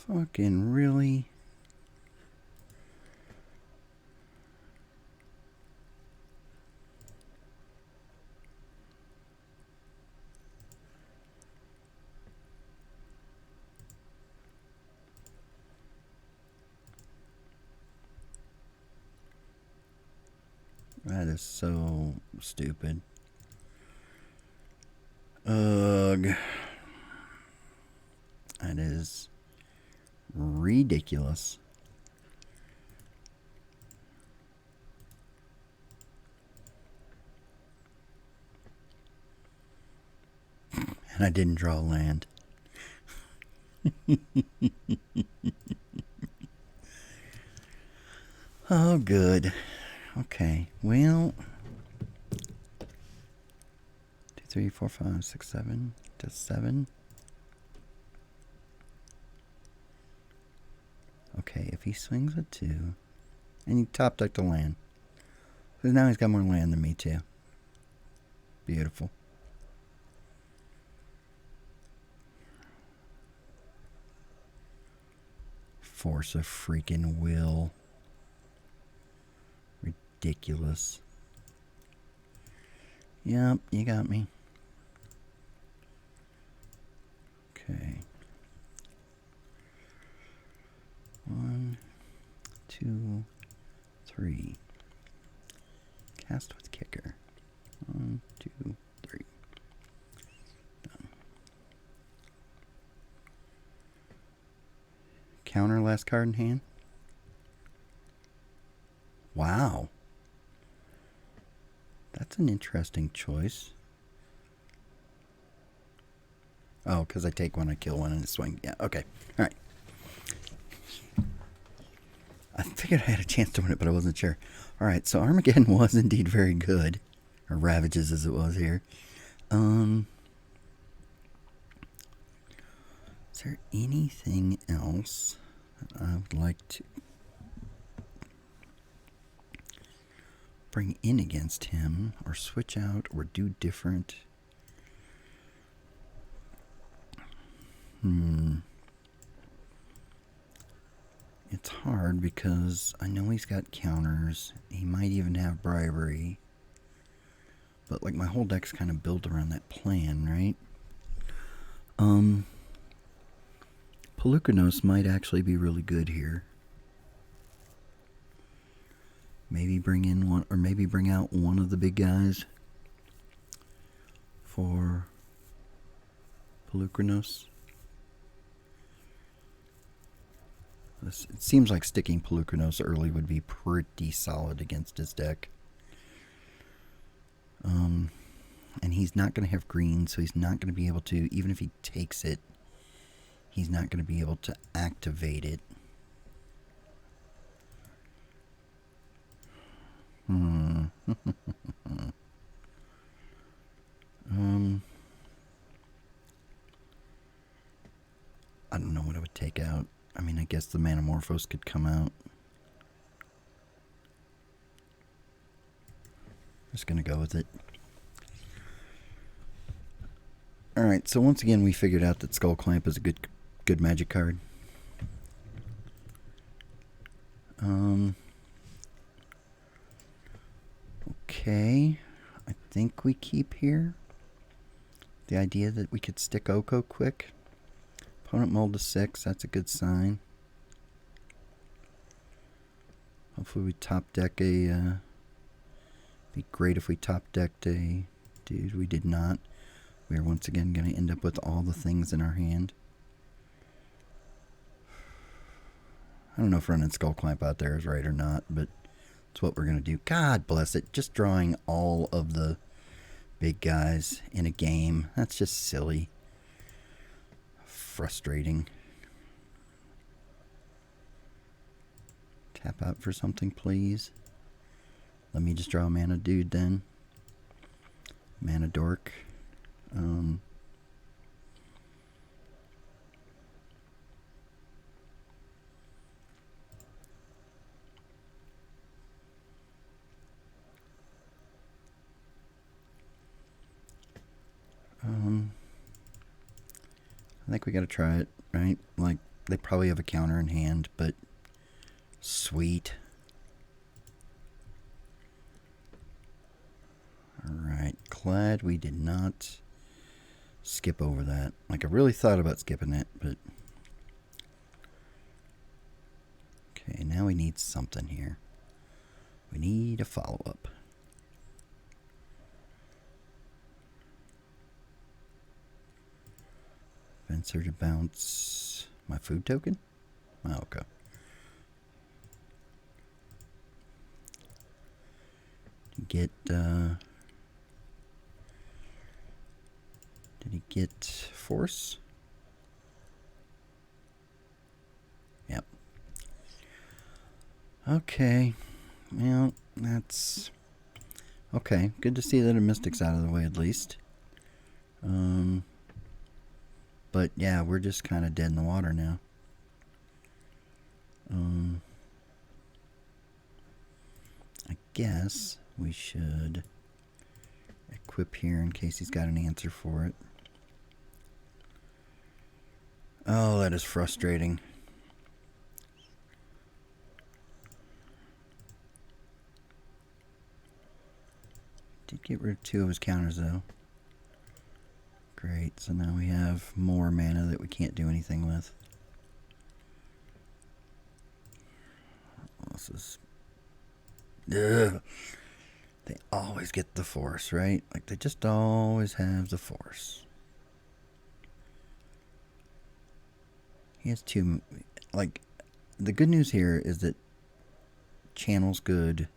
Fucking really? That is so stupid. Ugh. That is ridiculous. And I didn't draw land. Oh, good. Okay, well. 2, 3, 4, 5, 6, 7. Just 7. Okay, if he swings a 2, and he top decked the land. Because now he's got more land than me, too. Beautiful. Force of freaking will. Ridiculous. Yep, you got me. Okay. 1, 2, 3. Cast with kicker. 1, 2, 3. Done. Counter last card in hand. Wow. That's an interesting choice. Oh, because I take one, I kill one, and it swing. Yeah, okay. All right. I figured I had a chance to win it, but I wasn't sure. All right, so Armageddon was indeed very good. Or Ravages, as it was here. Is there anything else that I would like to bring in against him, or switch out, or do different? It's hard because I know he's got counters. He might even have bribery. But like my whole deck's kind of built around that plan, right? Pelucanos might actually be really good here. Maybe bring in one, or maybe bring out one of the big guys for Pelucanos. It seems like sticking Pelucanos early would be pretty solid against his deck. And he's not going to have green, so he's not going to be able to, even if he takes it, he's not going to be able to activate it. I don't know what I would take out. I mean, I guess the Manamorphose could come out. Just going to go with it. Alright, so once again we figured out that Skull Clamp is a good magic card. Okay. think we keep here. The idea that we could stick Oko quick. Opponent mulled to 6. That's a good sign. Hopefully we top deck a... be great if we top decked a... Dude, we did not. We are once again going to end up with all the things in our hand. I don't know if running Skull Clamp out there is right or not, but it's what we're going to do. God bless it. Just drawing all of the big guys in a game. That's just silly. Frustrating. Tap out for something, please. Let me just draw a mana dude then. Mana dork. I think we gotta try it, right? Like, they probably have a counter in hand, but sweet. Alright, glad we did not skip over that. Like, I really thought about skipping it, but... Okay, now we need something here. We need a follow-up. Venture to bounce my food token? Oh, okay. Did he get force? Yep. Okay. Well, that's... Okay, good to see that a Mystic's out of the way at least. But yeah, we're just kind of dead in the water now. I guess we should equip here in case he's got an answer for it. Oh, that is frustrating. Did get rid of 2 of his counters though. Great, so now we have more mana that we can't do anything with. This is... Ugh. They always get the force, right? Like, they just always have the force. He has 2... Like, the good news here is that Channel's good.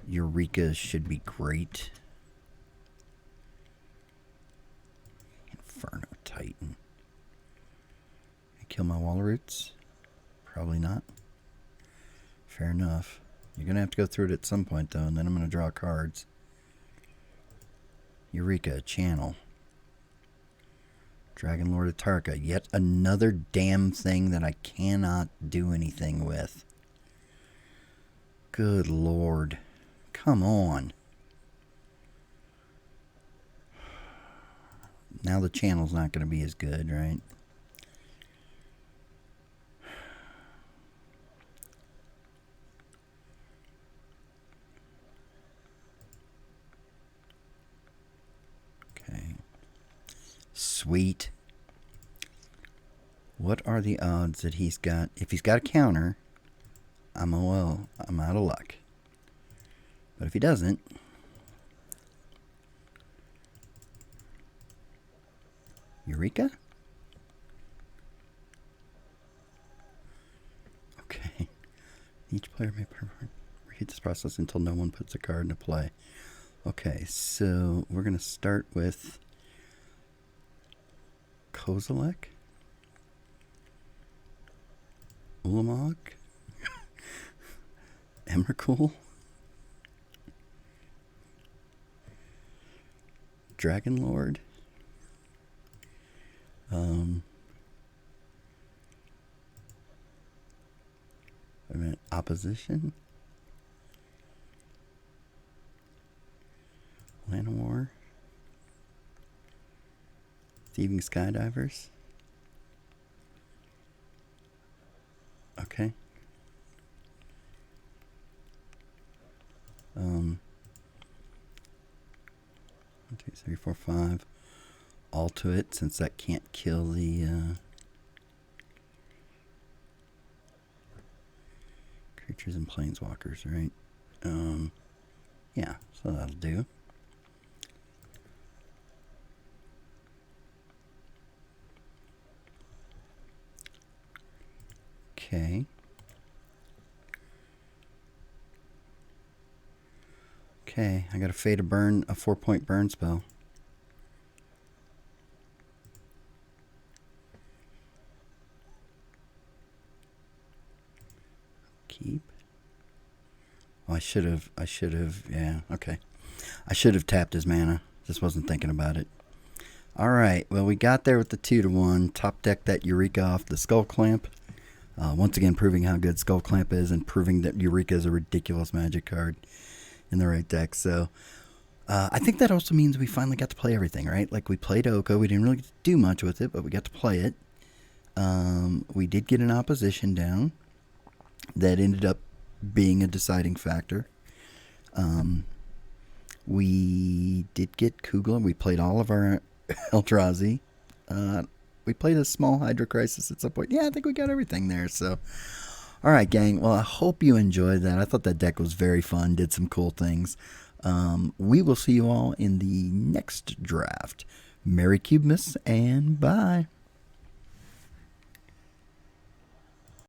Eureka should be great. Inferno Titan. I kill my wall roots? Probably not. Fair enough. You're going to have to go through it at some point, though, and then I'm going to draw cards. Eureka, Channel. Dragon Lord of Tarka. Yet another damn thing that I cannot do anything with. Good Lord. Come on. Now the Channel's not going to be as good, right? Okay. Sweet. What are the odds that he's got... If he's got a counter, I'm out of luck. But if he doesn't... Eureka? Okay. Each player may repeat this process until no one puts a card into play. Okay, so we're going to start with Kozilek, Ulamog, Emrakul, Dragon Lord, wait a minute, Opposition, Llanowar, Thieving Skydivers. Okay. 1, 2, 3, 4, 5. All to it, since that can't kill the creatures and planeswalkers, right? Yeah, so that'll do. Okay. Okay, I got a Fate of Burn, a 4-point burn spell. Keep. Oh, I should have, yeah, okay. I should have tapped his mana. Just wasn't thinking about it. Alright, well, we got there with the 2-1. Top deck that Eureka off the Skull Clamp. Once again, proving how good Skull Clamp is and proving that Eureka is a ridiculous Magic card in the right deck. So, I think that also means we finally got to play everything, right? Like, we played Oko. We didn't really do much with it, but we got to play it. We did get an opposition down that ended up being a deciding factor. We did get Kugla. We played all of our Eldrazi. We played a small Hydra Crisis at some point. Yeah, I think we got everything there. So, all right, gang. Well, I hope you enjoyed that. I thought that deck was very fun. Did some cool things. We will see you all in the next draft. Merry Cubemas, and bye.